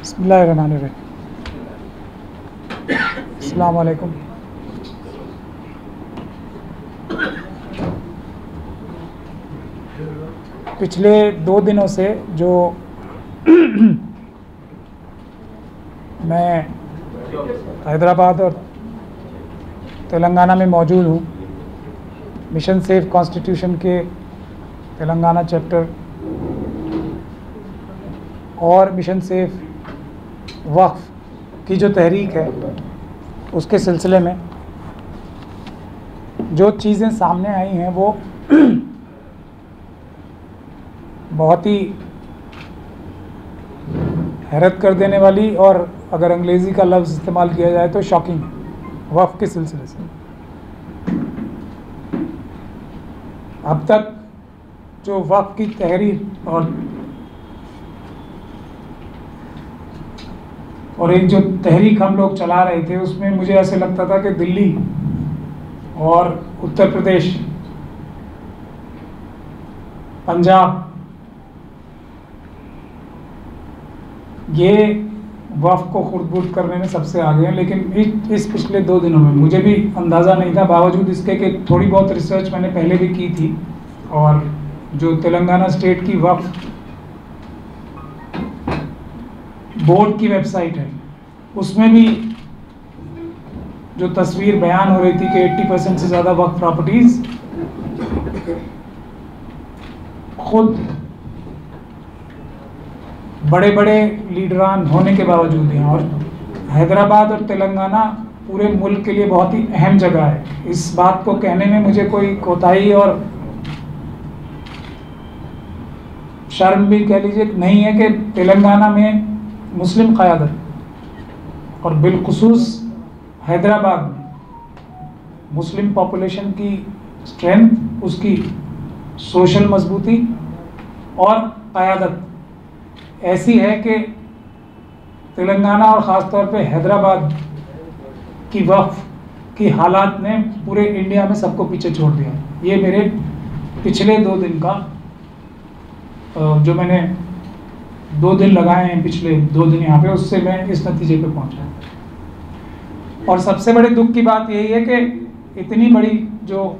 बिस्मिल्लाहिर्रहमानिर्रहीम। अस्सलाम वालेकुम। पिछले 2 दिनों से जो मैं हैदराबाद और तेलंगाना में मौजूद हूँ, मिशन सेफ कॉन्स्टिट्यूशन के तेलंगाना चैप्टर और मिशन सेफ वक्फ की जो तहरीक है उसके सिलसिले में जो चीज़ें सामने आई हैं वो बहुत ही हैरत कर देने वाली और अगर अंग्रेज़ी का लफ्ज़ इस्तेमाल किया जाए तो शॉकिंग है वक्फ के सिलसिले से। अब तक जो वक्फ की तहरीर और एक जो तहरीक हम लोग चला रहे थे उसमें मुझे ऐसे लगता था कि दिल्ली और उत्तर प्रदेश, पंजाब ये वक्फ को खुर्द-बुर्द करने में सबसे आगे हैं। लेकिन इस पिछले 2 दिनों में मुझे भी अंदाज़ा नहीं था, बावजूद इसके कि थोड़ी बहुत रिसर्च मैंने पहले भी की थी। और जो तेलंगाना स्टेट की वक्फ बोर्ड की वेबसाइट है उसमें भी जो तस्वीर बयान हो रही थी कि 80% से ज़्यादा वक्फ प्रॉपर्टीज़ खुद बड़े बड़े लीडरान होने के बावजूद हैं। और हैदराबाद और तेलंगाना पूरे मुल्क के लिए बहुत ही अहम जगह है। इस बात को कहने में मुझे कोई कोताही और शर्म भी कह लीजिए नहीं है कि तेलंगाना में मुस्लिम क़यादत और बिलखुसूस हैदराबाद में मुस्लिम पॉपुलेशन की स्ट्रेंथ, उसकी सोशल मजबूती और क़यादत ऐसी है कि तेलंगाना और ख़ास तौर पे हैदराबाद की वक्फ की हालात ने पूरे इंडिया में सबको पीछे छोड़ दिया। ये मेरे पिछले 2 दिन का जो मैंने 2 दिन लगाए हैं, पिछले 2 दिन यहाँ पे, उससे मैं इस नतीजे पे पहुँचा। और सबसे बड़े दुख की बात यही है कि इतनी बड़ी जो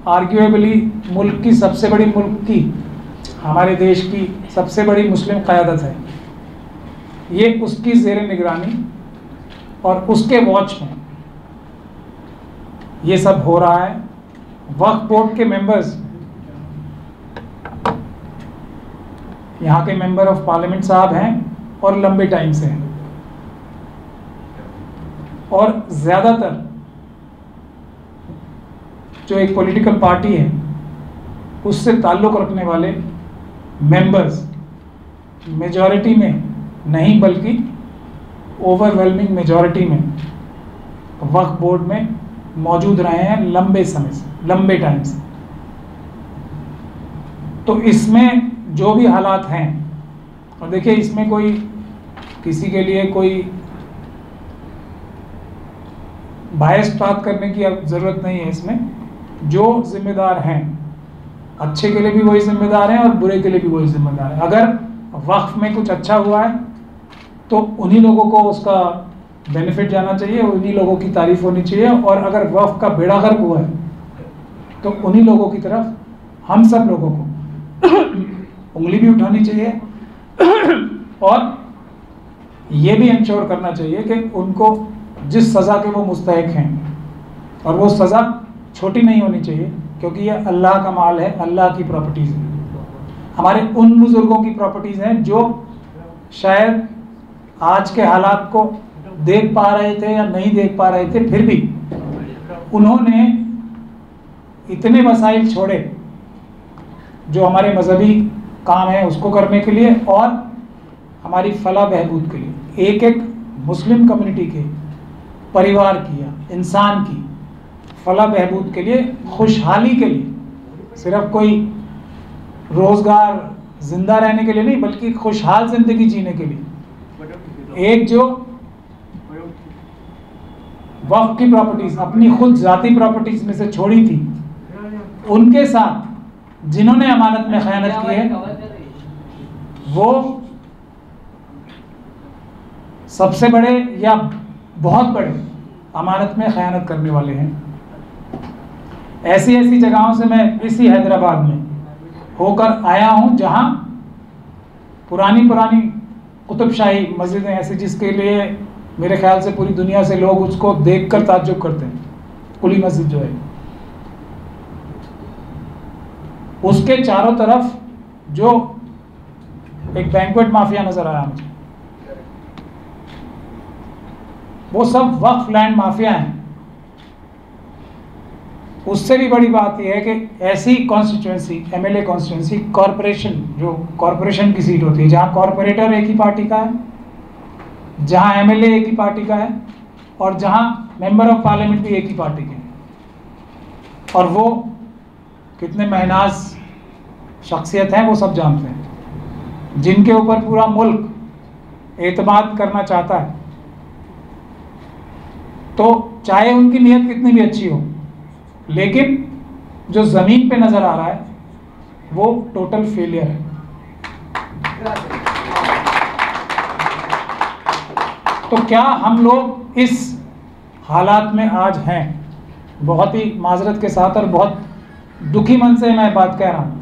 आर्ग्यूएबली मुल्क की सबसे बड़ी, मुल्क की, हमारे देश की सबसे बड़ी मुस्लिम क़यादत है, ये उसकी ज़ेर निगरानी और उसके वॉच में ये सब हो रहा है। वक्फ बोर्ड के मेंबर्स, यहाँ के मेंबर ऑफ पार्लियामेंट साहब हैं और लंबे टाइम से हैं, और ज़्यादातर जो एक पॉलिटिकल पार्टी है उससे ताल्लुक़ रखने वाले मेंबर्स मेजॉरिटी में नहीं बल्कि ओवरवेलमिंग मेजॉरिटी में वक्फ बोर्ड में मौजूद रहे हैं लंबे समय से, लंबे टाइम से। तो इसमें जो भी हालात हैं, और देखिए इसमें कोई किसी के लिए कोई बायस्ड बात करने की अब ज़रूरत नहीं है। इसमें जो जिम्मेदार हैं, अच्छे के लिए भी वही जिम्मेदार हैं और बुरे के लिए भी वही जिम्मेदार है। अगर वक्फ में कुछ अच्छा हुआ है तो उन्हीं लोगों को उसका बेनिफिट जाना चाहिए, उन्हीं लोगों की तारीफ होनी चाहिए। और अगर वक्फ का बेड़ा गर्क हुआ है तो उन्हीं लोगों की तरफ हम सब लोगों को उंगली भी उठानी चाहिए और ये भी इंश्योर करना चाहिए कि उनको जिस सज़ा के वो मुस्तहिक हैं, और वो सज़ा छोटी नहीं होनी चाहिए, क्योंकि ये अल्लाह का माल है, अल्लाह की प्रॉपर्टीज़ है, हमारे उन बुज़ुर्गों की प्रॉपर्टीज़ हैं जो शायद आज के हालात को देख पा रहे थे या नहीं देख पा रहे थे, फिर भी उन्होंने इतने वसाइल छोड़े जो हमारे मजहबी काम है उसको करने के लिए और हमारी फलाह बहबूद के लिए, एक एक मुस्लिम कम्युनिटी के, परिवार की या इंसान की फलाह बहबूद के लिए, खुशहाली के लिए, सिर्फ कोई रोज़गार ज़िंदा रहने के लिए नहीं बल्कि खुशहाल ज़िंदगी जीने के लिए, एक जो वक्फ की प्रॉपर्टीज़ अपनी खुद ज़ाती प्रॉपर्टीज़ में से छोड़ी थी, उनके साथ जिन्होंने अमानत में खयानत की है वो सबसे बड़े या बहुत बड़े अमानत में ख़यानत करने वाले हैं। ऐसी ऐसी जगहों से मैं इसी हैदराबाद में होकर आया हूँ जहाँ पुरानी पुरानी कुतुबशाही मस्जिदें ऐसी जिसके लिए मेरे ख्याल से पूरी दुनिया से लोग उसको देखकर ताज्जुब करते हैं, कुली मस्जिद जो है, उसके चारों तरफ जो एक बैंक्वेट माफिया नजर आया मुझे, वो सब वक्फ लैंड माफिया हैं। उससे भी बड़ी बात यह है कि ऐसी कॉन्स्टिट्यूएंसी, एमएलए कॉन्स्टिट्यूएंसी, कॉरपोरेशन, जो कॉरपोरेशन की सीट होती है जहाँ कॉरपोरेटर एक ही पार्टी का है, जहाँ एमएलए एक ही पार्टी का है और जहाँ मेंबर ऑफ पार्लियामेंट भी एक ही पार्टी के हैं, और वो कितने महनाज शख्सियत हैं वो सब जानते हैं, जिनके ऊपर पूरा मुल्क एतमाद करना चाहता है। तो चाहे उनकी नीयत कितनी भी अच्छी हो, लेकिन जो ज़मीन पे नज़र आ रहा है वो टोटल फेलियर है। तो क्या हम लोग इस हालात में आज हैं? बहुत ही माजरत के साथ और बहुत दुखी मन से मैं बात कह रहा हूँ,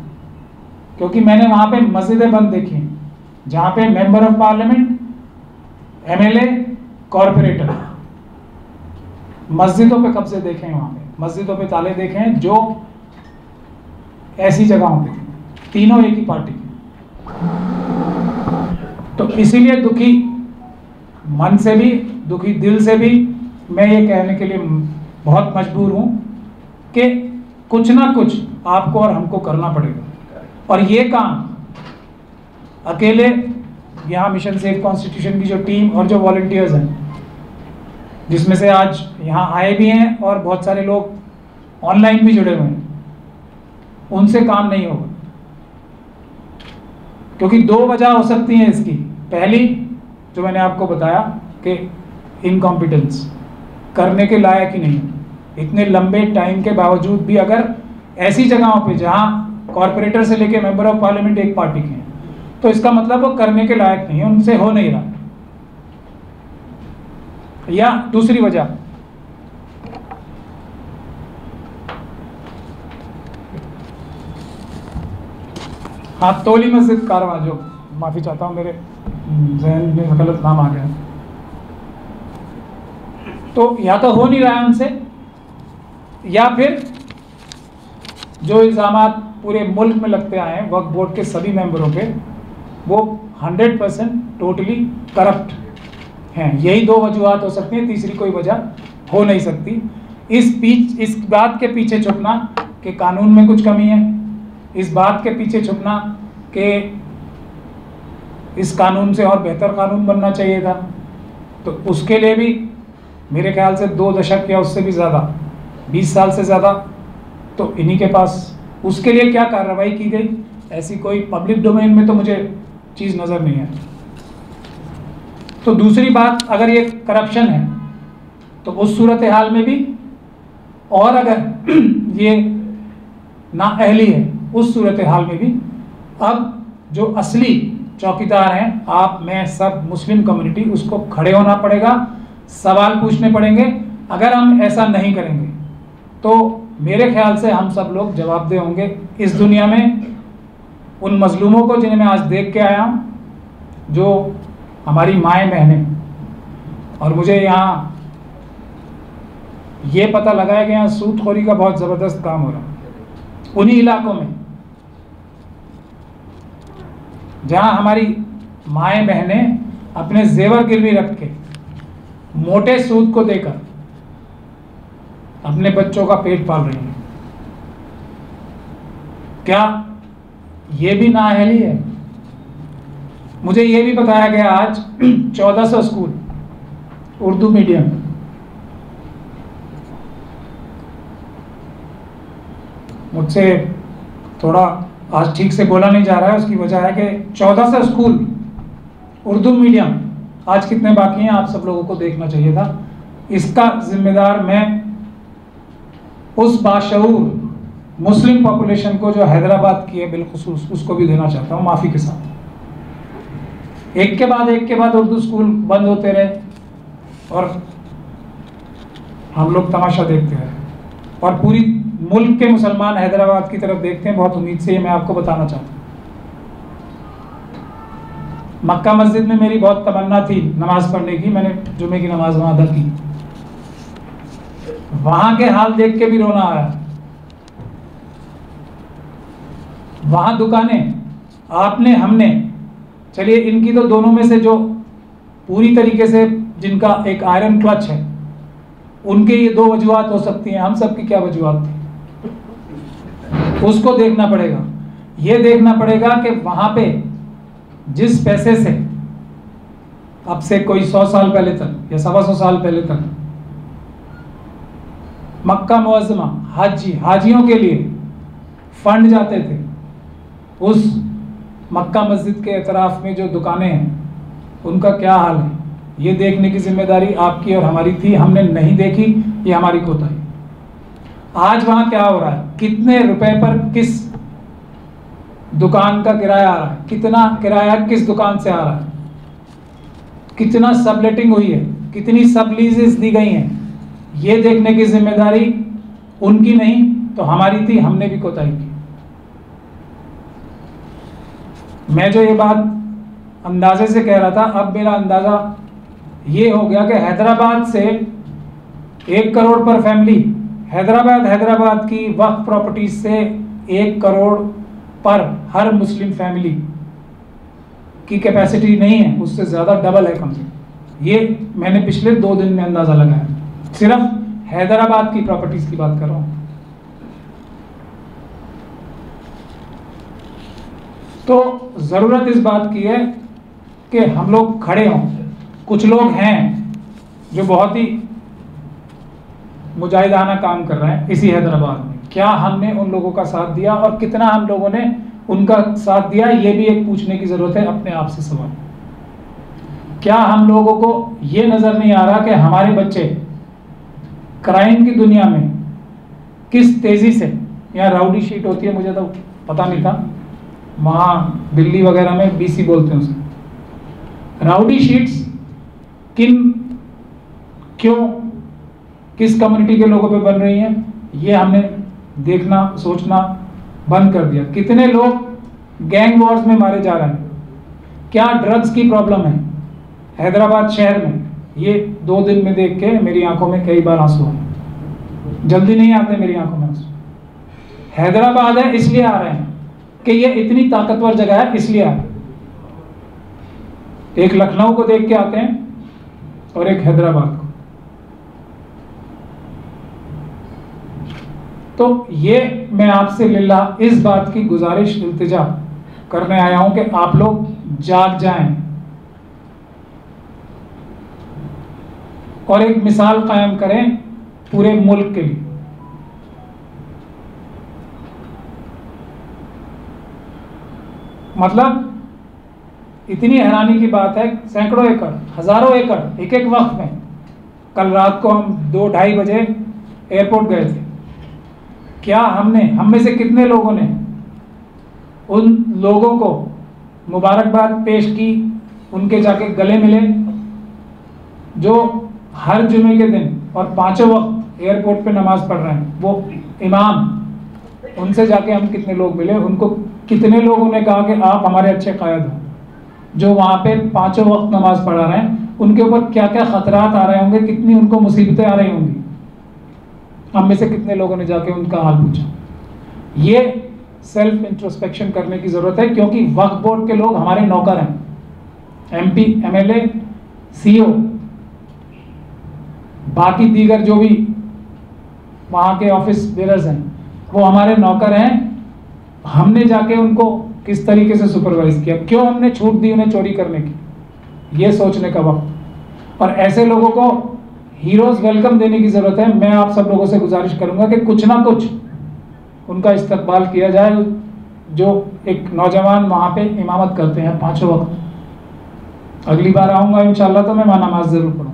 क्योंकि मैंने वहाँ पे मस्जिदें बंद देखी हैं जहाँ पे member of parliament, MLA, corporator मस्जिदों पे कब्जे देखे हैं, वहाँ पे मस्जिदों पे ताले देखे हैं, जो ऐसी जगहों पे तीनों एक ही पार्टी के। तो इसीलिए दुखी मन से भी, दुखी दिल से भी मैं ये कहने के लिए बहुत मजबूर हूँ कि कुछ ना कुछ आपको और हमको करना पड़ेगा। और ये काम अकेले यहाँ मिशन सेव कॉन्स्टिट्यूशन की जो टीम और जो वॉलंटियर्स हैं, जिसमें से आज यहाँ आए भी हैं और बहुत सारे लोग ऑनलाइन भी जुड़े हुए हैं, उनसे काम नहीं होगा। क्योंकि दो वजह हो सकती हैं इसकी। पहली जो मैंने आपको बताया कि इनकॉम्पिटेंस, करने के लायक ही नहीं। इतने लंबे टाइम के बावजूद भी अगर ऐसी जगहों पे जहाँ कॉरपोरेटर से लेके मेंबर ऑफ पार्लियामेंट एक पार्टी के हैं, तो इसका मतलब वो करने के लायक नहीं है, उनसे हो नहीं रहा। या दूसरी वजह, हाँ, तोली मस्जिद कारवां, जो माफ़ी चाहता हूँ मेरे जहन में गलत नाम आ गया, तो या तो हो नहीं रहा है उनसे, या फिर जो इल्ज़ामात पूरे मुल्क में लगते आए हैं वक्फ बोर्ड के सभी मेंबरों पे, वो 100% टोटली करप्ट हैं। यही दो वजूहत हो सकती हैं, तीसरी कोई वजह हो नहीं सकती। इस बात के पीछे छुपना कि कानून में कुछ कमी है, इस बात के पीछे छुपना कि इस कानून से और बेहतर कानून बनना चाहिए था, तो उसके लिए भी मेरे ख्याल से 2 दशक या उससे भी ज़्यादा, 20 साल से ज़्यादा तो इन्हीं के पास। उसके लिए क्या कार्रवाई की गई, ऐसी कोई पब्लिक डोमेन में तो मुझे चीज़ नज़र नहीं है। तो दूसरी बात, अगर ये करप्शन है तो उस सूरत हाल में भी, और अगर ये नाअहली है उस सूरत हाल में भी, अब जो असली चौकीदार हैं, आप, मैं, सब मुस्लिम कम्युनिटी, उसको खड़े होना पड़ेगा, सवाल पूछने पड़ेंगे। अगर हम ऐसा नहीं करेंगे तो मेरे ख्याल से हम सब लोग जवाबदेह होंगे इस दुनिया में उन मजलूमों को जिन्हें मैं आज देख के आया हूँ, जो हमारी माएँ बहनें। और मुझे यहाँ ये पता लगा है कि यहाँ सूदखोरी का बहुत ज़बरदस्त काम हो रहा है उन्हीं इलाकों में जहाँ हमारी माएँ बहनें अपने जेवर गिरवी रख के मोटे सूद को देकर अपने बच्चों का पेट पाल रही हैं। क्या ये भी नाअहली है? मुझे ये भी बताया गया आज 1400 स्कूल उर्दू मीडियम, मुझसे थोड़ा आज ठीक से बोला नहीं जा रहा है, उसकी वजह है कि 1400 स्कूल उर्दू मीडियम आज कितने बाकी हैं आप सब लोगों को देखना चाहिए था। इसका जिम्मेदार मैं उस बाशऊर मुस्लिम पॉपुलेशन को जो हैदराबाद की है बिलखुसूस, उसको भी देना चाहता हूँ, माफ़ी के साथ। एक के बाद उर्दू स्कूल बंद होते रहे और हम लोग तमाशा देखते रहे, और पूरी मुल्क के मुसलमान हैदराबाद की तरफ देखते हैं बहुत उम्मीद से। ये मैं आपको बताना चाहता हूँ। मक्का मस्जिद में मेरी बहुत तमन्ना थी नमाज पढ़ने की, मैंने जुमे की नमाज वहाँ अदा की। वहाँ के हाल देख के भी रोना आया। वहाँ दुकानें आपने हमने, चलिए इनकी तो दोनों में से जो पूरी तरीके से जिनका एक आयरन क्लच है उनके ये दो वजूहात हो सकती हैं, हम सब की क्या वजूहात थी उसको देखना पड़ेगा। ये देखना पड़ेगा कि वहाँ पे जिस पैसे से अब से कोई 100 साल पहले तक या 125 साल पहले तक मक्का मुअज़्ज़मा हाजियों के लिए फंड जाते थे, उस मक्का मस्जिद के एतराफ़ में जो दुकानें हैं उनका क्या हाल है, ये देखने की जिम्मेदारी आपकी और हमारी थी। हमने नहीं देखी, ये हमारी कोताही। आज वहाँ क्या हो रहा है, कितने रुपए पर किस दुकान का किराया आ रहा है, कितना किराया किस दुकान से आ रहा है, कितना सबलेटिंग हुई है, कितनी सब लीजेस दी गई हैं, ये देखने की जिम्मेदारी उनकी नहीं तो हमारी थी। हमने भी कोताही की। मैं जो ये बात अंदाजे से कह रहा था, अब मेरा अंदाज़ा ये हो गया कि हैदराबाद से 1 करोड़ पर फैमिली, हैदराबाद की वक्फ प्रॉपर्टीज से 1 करोड़ पर हर मुस्लिम फैमिली की कैपेसिटी नहीं है, उससे ज़्यादा डबल है कम से कम। ये मैंने पिछले 2 दिन में अंदाज़ा लगाया, सिर्फ हैदराबाद की प्रॉपर्टीज की बात कर रहा हूँ। तो ज़रूरत इस बात की है कि हम लोग खड़े हों। कुछ लोग हैं जो बहुत ही मुजाहिदाना काम कर रहे हैं इसी हैदराबाद में। क्या हमने उन लोगों का साथ दिया और कितना हम लोगों ने उनका साथ दिया, ये भी एक पूछने की ज़रूरत है अपने आप से सवाल। क्या हम लोगों को ये नज़र नहीं आ रहा कि हमारे बच्चे क्राइम की दुनिया में किस तेज़ी से, यहाँ राउडी शीट होती है, मुझे तो पता नहीं था, वहाँ दिल्ली वगैरह में BC बोलते हैं उसे, राउडी शीट्स क्यों किस कम्युनिटी के लोगों पे बन रही हैं, ये हमने देखना सोचना बंद कर दिया। कितने लोग गैंग वॉर्स में मारे जा रहे हैं, क्या ड्रग्स की प्रॉब्लम है हैदराबाद शहर में, ये 2 दिन में देख के मेरी आंखों में कई बार आंसू आए। जल्दी नहीं आते मेरी आंखों में आंसू। हैदराबाद है इसलिए आ रहे हैं कि ये इतनी ताकतवर जगह है, इसलिए आ रहे हैं। एक लखनऊ को देख के आते हैं और एक हैदराबाद को। तो ये मैं आपसे लिल्लाह इस बात की गुजारिश इल्तिजा करने आया हूं कि आप लोग जाग जाएं और एक मिसाल कायम करें पूरे मुल्क के लिए। मतलब इतनी हैरानी की बात है, सैकड़ों एकड़, हजारों एकड़ एक एक वक्त में। कल रात को हम 2-2:30 बजे एयरपोर्ट गए थे। क्या हम में से कितने लोगों ने उन लोगों को मुबारकबाद पेश की, उनके जाके गले मिले जो हर जुमे के दिन और 5 वक्त एयरपोर्ट पे नमाज पढ़ रहे हैं, वो इमाम, उनसे जाके हम कितने लोग मिले, उनको कितने लोगों ने कहा कि आप हमारे अच्छे कायद हो, जो वहाँ पे 5 वक्त नमाज पढ़ा रहे हैं, उनके ऊपर क्या क्या खतरात आ रहे होंगे, कितनी उनको मुसीबतें आ रही होंगी। हम में से कितने लोगों ने जाके उनका हाल पूछा। ये सेल्फ इंट्रोस्पेक्शन करने की ज़रूरत है, क्योंकि वक्फ बोर्ड के लोग हमारे नौकर हैं। MP, MLA, CO, बाकी दीगर जो भी वहाँ के ऑफिस बेरर्स हैं, वो हमारे नौकर हैं। हमने जाके उनको किस तरीके से सुपरवाइज किया, क्यों हमने छूट दी उन्हें चोरी करने की, ये सोचने का वक्त। और ऐसे लोगों को हीरोज वेलकम देने की ज़रूरत है। मैं आप सब लोगों से गुजारिश करूंगा कि कुछ ना कुछ उनका इस्तकबाल किया जाए, जो एक नौजवान वहाँ पे इमामत करते हैं 5 वक्त। अगली बार आऊँगा इंशाल्लाह तो मैं वहाँ नमाज ज़रूर पढ़ूँ।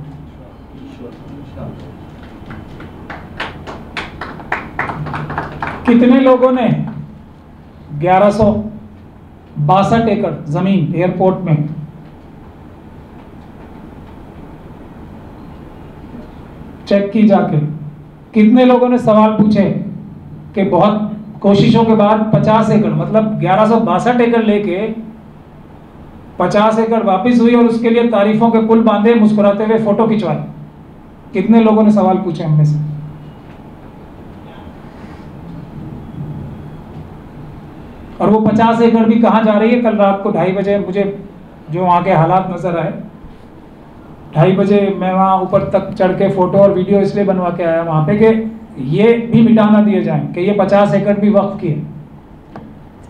कितने लोगों ने 1162 एकड़ ज़मीन एयरपोर्ट में चेक की जाके। कितने लोगों ने सवाल पूछे कि बहुत कोशिशों के बाद 50 एकड़ मतलब 1162 एकड़ लेके 50 एकड़ वापस हुई और उसके लिए तारीफों के पुल बांधे, मुस्कुराते हुए फोटो खिंचवाए। कितने लोगों ने सवाल पूछे हमने से? और वो 50 एकड़ भी कहाँ जा रही है? कल रात को 2:30 बजे मुझे जो वहाँ के हालात नजर आए, 2:30 बजे मैं वहाँ ऊपर तक चढ़ के फोटो और वीडियो इसलिए बनवा के आया वहाँ पे कि ये भी मिटा ना दिए जाए कि ये 50 एकड़ भी वक्फ की है।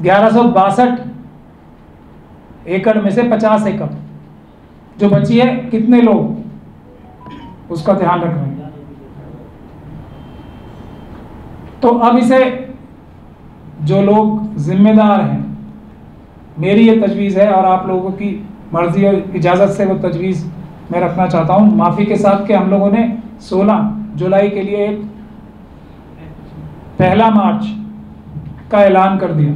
1162 एकड़ में से 50 एकड़ जो बची है, कितने लोग उसका ध्यान रख रहे हैं? तो अब इसे जो लोग जिम्मेदार हैं, मेरी ये तजवीज़ है और आप लोगों की मर्जी और इजाज़त से वो तजवीज़ मैं रखना चाहता हूँ माफ़ी के साथ कि हम लोगों ने 16 जुलाई के लिए एक 1 मार्च का ऐलान कर दिया।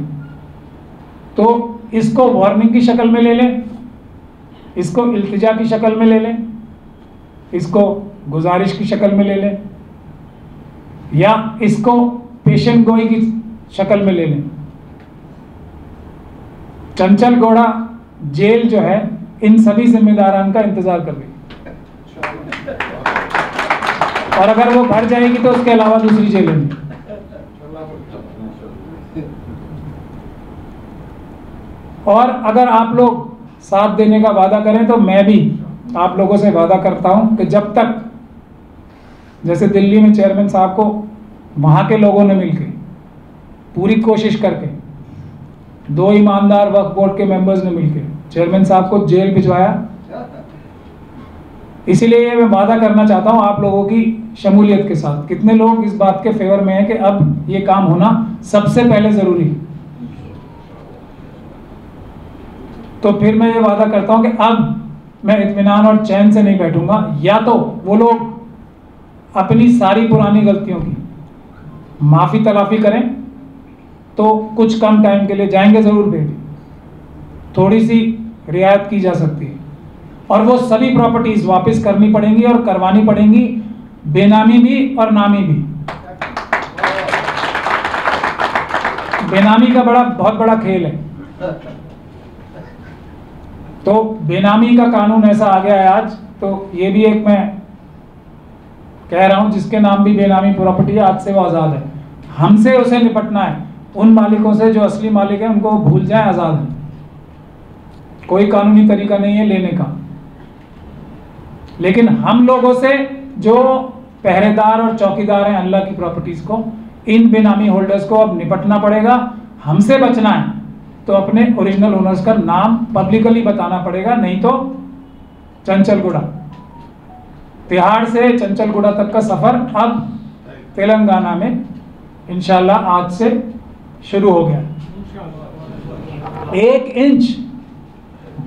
तो इसको वार्निंग की शक्ल में ले लें, इसको इल्तिजा की शक्ल में ले लें, इसको गुजारिश की शक्ल में ले लें, या इसको पेशेंट गोई की शक्ल में ले लें। चंचल गौड़ा जेल जो है इन सभी जिम्मेदारान का इंतजार कर रही है, और अगर वो भर जाएगी तो उसके अलावा दूसरी जेलें में। और अगर आप लोग साथ देने का वादा करें तो मैं भी आप लोगों से वादा करता हूं कि जब तक, जैसे दिल्ली में चेयरमैन साहब को वहां के लोगों ने मिलकर पूरी कोशिश करके 2 ईमानदार वक्फ बोर्ड के मेंबर्स ने मिलकर चेयरमैन साहब को जेल भिजवाया, इसीलिए मैं वादा करना चाहता हूं आप लोगों की शमूलियत के साथ। कितने लोग इस बात के फेवर में हैं कि अब ये काम होना सबसे पहले जरूरी है? तो फिर मैं ये वादा करता हूं कि अब मैं इत्मीनान और चैन से नहीं बैठूंगा। या तो वो लोग अपनी सारी पुरानी गलतियों की माफ़ी तलाफी करें तो कुछ कम टाइम के लिए जाएंगे ज़रूर बेबी, थोड़ी सी रियायत की जा सकती है, और वो सभी प्रॉपर्टीज़ वापस करनी पड़ेंगी और करवानी पड़ेंगी, बेनामी भी और नामी भी। बेनामी का बहुत बड़ा खेल है। तो बेनामी का कानून ऐसा आ गया है आज, तो ये भी एक मैं कह रहा हूं जिसके नाम भी बेनामी प्रॉपर्टी है, आज से वो आज़ाद है। हमसे उसे निपटना है, उन मालिकों से जो असली मालिक हैं उनको भूल जाएं, आज़ाद है। कोई कानूनी तरीका नहीं है लेने का, लेकिन हम लोगों से जो पहरेदार और चौकीदार हैं अल्लाह की प्रॉपर्टीज़ को, इन बेनामी होल्डर्स को अब निपटना पड़ेगा। हमसे बचना है तो अपने ओरिजिनल ओनर्स का नाम पब्लिकली बताना पड़ेगा, नहीं तो चंचलगुड़ा, तिहाड़ से चंचलगुड़ा तक का सफ़र अब तेलंगाना में इंशाल्लाह आज से शुरू हो गया। 1 इंच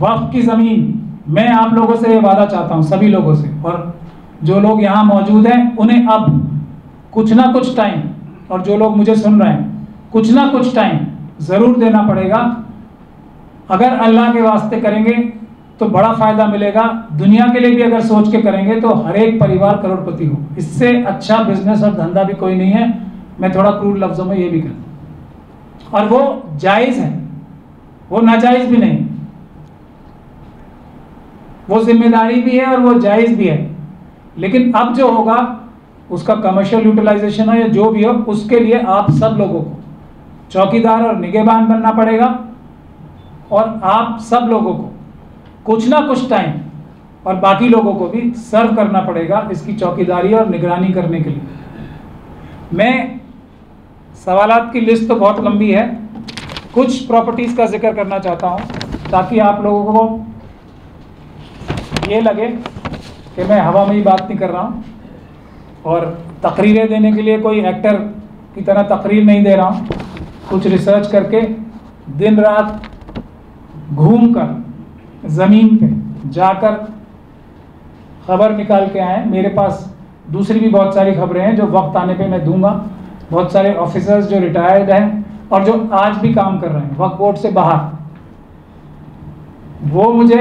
वक्फ की ज़मीन मैं आप लोगों से ये वादा चाहता हूँ, सभी लोगों से, और जो लोग यहाँ मौजूद हैं उन्हें अब कुछ ना कुछ टाइम, और जो लोग मुझे सुन रहे हैं कुछ ना कुछ टाइम ज़रूर देना पड़ेगा। अगर अल्लाह के वास्ते करेंगे तो बड़ा फ़ायदा मिलेगा, दुनिया के लिए भी अगर सोच के करेंगे तो हर एक परिवार करोड़पति हो। इससे अच्छा बिजनेस और धंधा भी कोई नहीं है। मैं थोड़ा क्रूड लफ्ज़ों में ये भी कहता, और वो जायज़ है, वो नाजायज़ भी नहीं, वो जिम्मेदारी भी है और वो जायज़ भी है। लेकिन अब जो होगा उसका कमर्शियल यूटिलाइजेशन हो या जो भी हो, उसके लिए आप सब लोगों को चौकीदार और निगहबान बनना पड़ेगा, और आप सब लोगों को कुछ ना कुछ टाइम और बाकी लोगों को भी सर्व करना पड़ेगा इसकी चौकीदारी और निगरानी करने के लिए। मैं सवालात की लिस्ट तो बहुत लंबी है, कुछ प्रॉपर्टीज़ का जिक्र करना चाहता हूँ ताकि आप लोगों को ये लगे कि मैं हवा में ही बात नहीं कर रहा हूँ और तकरीरें देने के लिए कोई एक्टर की तरह तकरीर नहीं दे रहा हूँ। कुछ रिसर्च करके दिन रात घूमकर ज़मीन पे जाकर ख़बर निकाल के आए। मेरे पास दूसरी भी बहुत सारी खबरें हैं जो वक्त आने पे मैं दूंगा। बहुत सारे ऑफिसर्स जो रिटायर्ड हैं और जो आज भी काम कर रहे हैं वक्फ बोर्ड से बाहर, वो मुझे,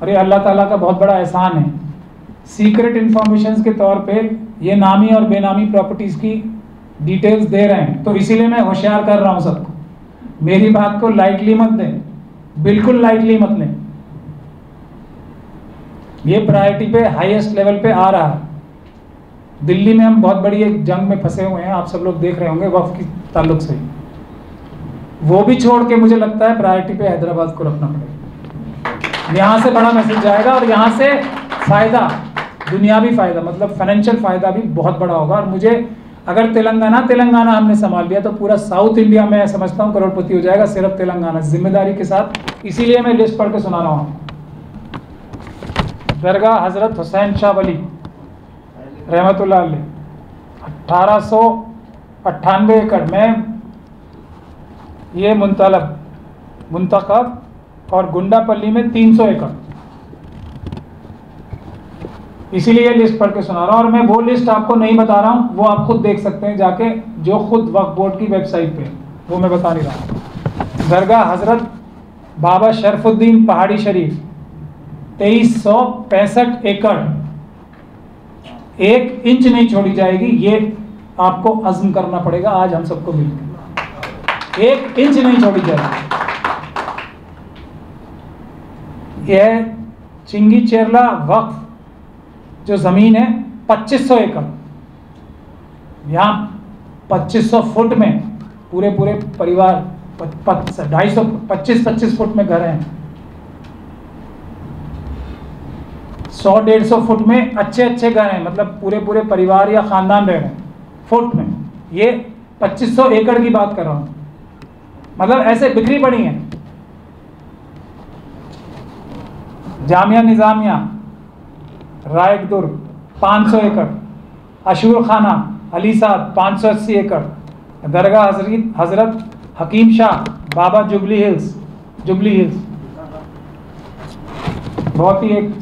अरे अल्लाह ताला का बहुत बड़ा एहसान है सीक्रेट इंफॉर्मेशन के तौर पे ये नामी और बेनामी प्रॉपर्टीज़ की डिटेल्स दे रहे हैं, तो इसीलिए मैं होशियार कर रहा हूँ सबको। मेरी बात को लाइटली मत दें, बिल्कुल लाइटली मत लें। ये प्रायोरिटी पे हाईएस्ट लेवल पे आ रहा है। दिल्ली में हम बहुत बड़ी एक जंग में फंसे हुए हैं, आप सब लोग देख रहे होंगे वक्फ की ताल्लुक से। वो भी छोड़ के मुझे लगता है प्रायोरिटी पे हैदराबाद को रखना पड़ेगा। यहाँ से बड़ा मैसेज जाएगा और यहाँ से फ़ायदा, दुनियावी फ़ायदा, मतलब फाइनेंशियल फ़ायदा भी बहुत बड़ा होगा। और मुझे अगर तेलंगाना हमने संभाल लिया तो पूरा साउथ इंडिया में समझता हूँ करोड़पति हो जाएगा, सिर्फ तेलंगाना, जिम्मेदारी के साथ। इसीलिए मैं लिस्ट पढ़ के सुना रहा हूँ। दरगाह हज़रत हुसैन शाह वली रहमतुल्लाह अलैह 1898 एकड़ में ये मुंतखब, और गुंडापल्ली में 300 एकड़। इसीलिए ये लिस्ट पढ़ के सुना रहा हूँ। और मैं वो लिस्ट आपको नहीं बता रहा हूँ, वो आप खुद देख सकते हैं जाके, जो खुद वक्फ बोर्ड की वेबसाइट पे, वो मैं बता नहीं रहा हूँ। दरगाह हज़रत बाबा शरफुद्दीन पहाड़ी शरीफ 2365 एकड़, 1 इंच नहीं छोड़ी जाएगी। ये आपको अज़्म करना पड़ेगा आज हम सबको मिलकर, 1 इंच नहीं छोड़ी जाएगी। यह चिंगी चेरला वक्फ जो ज़मीन है 2500 एकड़, यहाँ 2500 फुट में पूरे परिवार 25 फुट में घर हैं, 100-150 फुट में अच्छे घर हैं, मतलब पूरे परिवार या ख़ानदान रह रहे हैं फुट में। ये 2500 एकड़ की बात कर रहा हूँ, मतलब ऐसे बिखरी पड़ी हैं। जामिया निज़ामिया रायगदुर्ग 500 एकड़, अशूर खाना अलीसाद 580 एकड़, दरगाह हज़रत हकीम शाह बाबा जुबली हिल्स, बहुत ही एक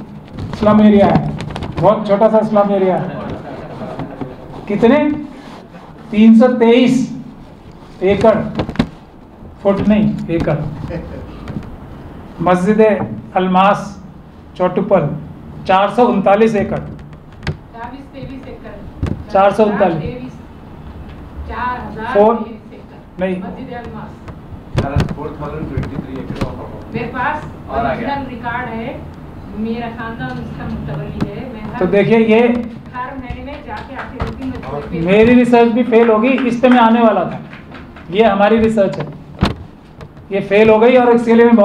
स्लम एरिया है, बहुत छोटा सा स्लम एरिया है। कितने? 323 एकड़, फुट नहीं एकड़। मस्जिद अलमास चौटुपल 439 एकड़, 439 4 नहीं, मेरे पास ओरिजिनल रिकॉर्ड है, मेरा खानदान उसका मुतवली है। मैं तो देखिए ये हर महीने जाके आके मेरी रिसर्च भी फेल होगी, इस पे मैं आने वाला था। ये हमारी रिसर्च है, ये फेल हो गई, और इसके लिए मैं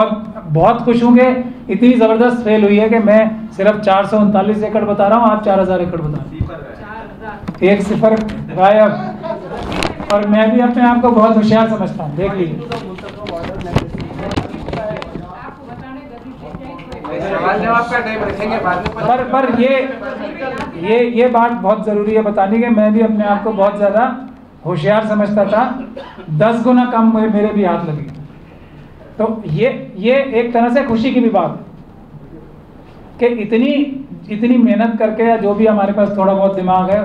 बहुत खुश हूँ कि इतनी ज़बरदस्त फेल हुई है कि मैं सिर्फ 439 एकड़ बता रहा हूँ, आप 4000 एकड़ बता रहे हैं। 1 सिफर गायब। और मैं भी अपने आप को बहुत होशियार समझता हूँ, देख लीजिए। पर ये बात बहुत ज़रूरी है बताने की, मैं भी अपने आप को बहुत ज़्यादा होशियार समझता था, 10 गुना कम मेरे भी हाथ लगे। तो ये एक तरह से खुशी की भी बात कि इतनी मेहनत करके, या जो भी हमारे पास थोड़ा बहुत दिमाग है,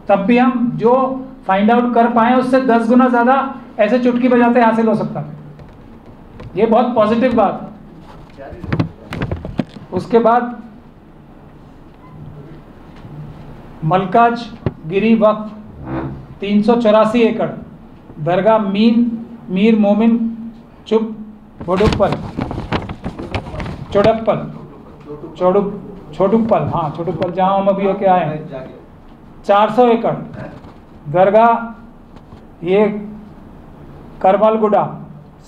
तब भी हम जो फाइंड आउट कर पाए उससे 10 गुना ज़्यादा ऐसे चुटकी बजाते हासिल हो सकता है। ये बहुत पॉजिटिव बात है। उसके बाद मलकाज गिरी वक्फ 384 एकड़, दरगाह मीर मोमिन छोटुप्पल, जहाँ हम अभी होके आए हैं, 400 एकड़, दरगाह ये करमलगुडा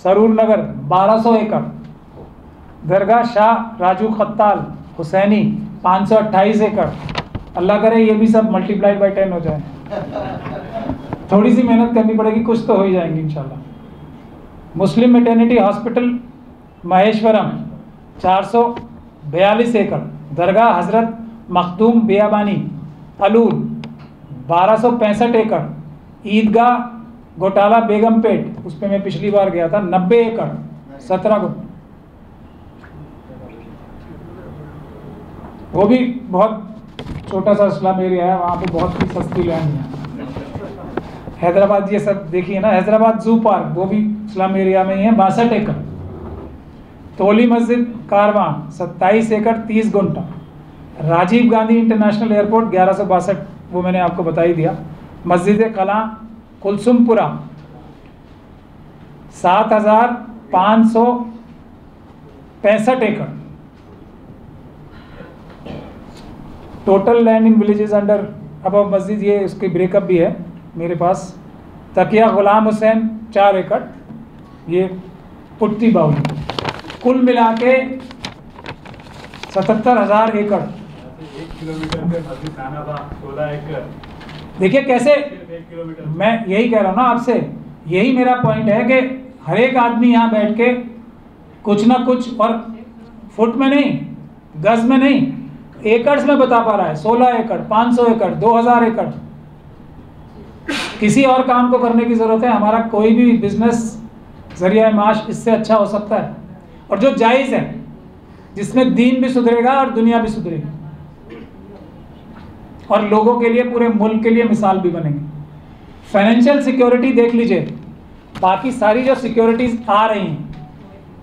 सरूर नगर 1200 एकड़, दरगाह शाह राजू खत्ताल हुसैनी 528 एकड़। अल्लाह करे ये भी सब मल्टीप्लाइड बाई 10 हो जाए। थोड़ी सी मेहनत करनी पड़ेगी, कुछ तो हो ही जाएंगे इंशाल्लाह। मुस्लिम मैटरनिटी हॉस्पिटल महेश्वरम 442 एकड़, दरगाह हज़रत मखदूम बियाबानी अलूर 1265 एकड़, ईदगाह घोटाला बेगमपेट, उस पर मैं पिछली बार गया था, 90 एकड़ 17 को, वो भी बहुत छोटा सा स्लम एरिया है, वहाँ पे बहुत ही सस्ती लैंड है। हैदराबाद ये सब देखिए ना, हैदराबाद जू पार्क वो भी स्लम एरिया में ही है, 62 एकड़। तोली मस्जिद कारवां 27 एकड़ 30 गुंठा, राजीव गांधी इंटरनेशनल एयरपोर्ट 1162, वो मैंने आपको बता ही दिया। मस्जिद कला कुलसुमपुरा 7,565 एकड़। Total land in villages under अब मस्जिद, ये उसकी ब्रेकअप भी है मेरे पास। तकिया गुलाम हुसैन 4 एकड़, ये पुट्टी बाउली, कुल मिला के 77,000 एकड़। 1 किलोमीटर पे मस्जिद आना था 16 एकड़। देखिए कैसे, 1 किलोमीटर। मैं यही कह रहा हूँ ना आपसे, यही मेरा पॉइंट है कि हर एक आदमी यहाँ बैठ के कुछ ना कुछ, और फुट में नहीं, गज में नहीं, एकड़ में बता पा रहा है। 16 एकड़, 500 एकड़, 2000 एकड़। किसी और काम को करने की ज़रूरत है। हमारा कोई भी बिजनेस जरिया माश इससे अच्छा हो सकता है, और जो जायज़ है, जिसमें दीन भी सुधरेगा और दुनिया भी सुधरेगी, और लोगों के लिए, पूरे मुल्क के लिए मिसाल भी बनेगी। फाइनेंशियल सिक्योरिटी देख लीजिए, बाकी सारी जो सिक्योरिटीज़ आ रही हैं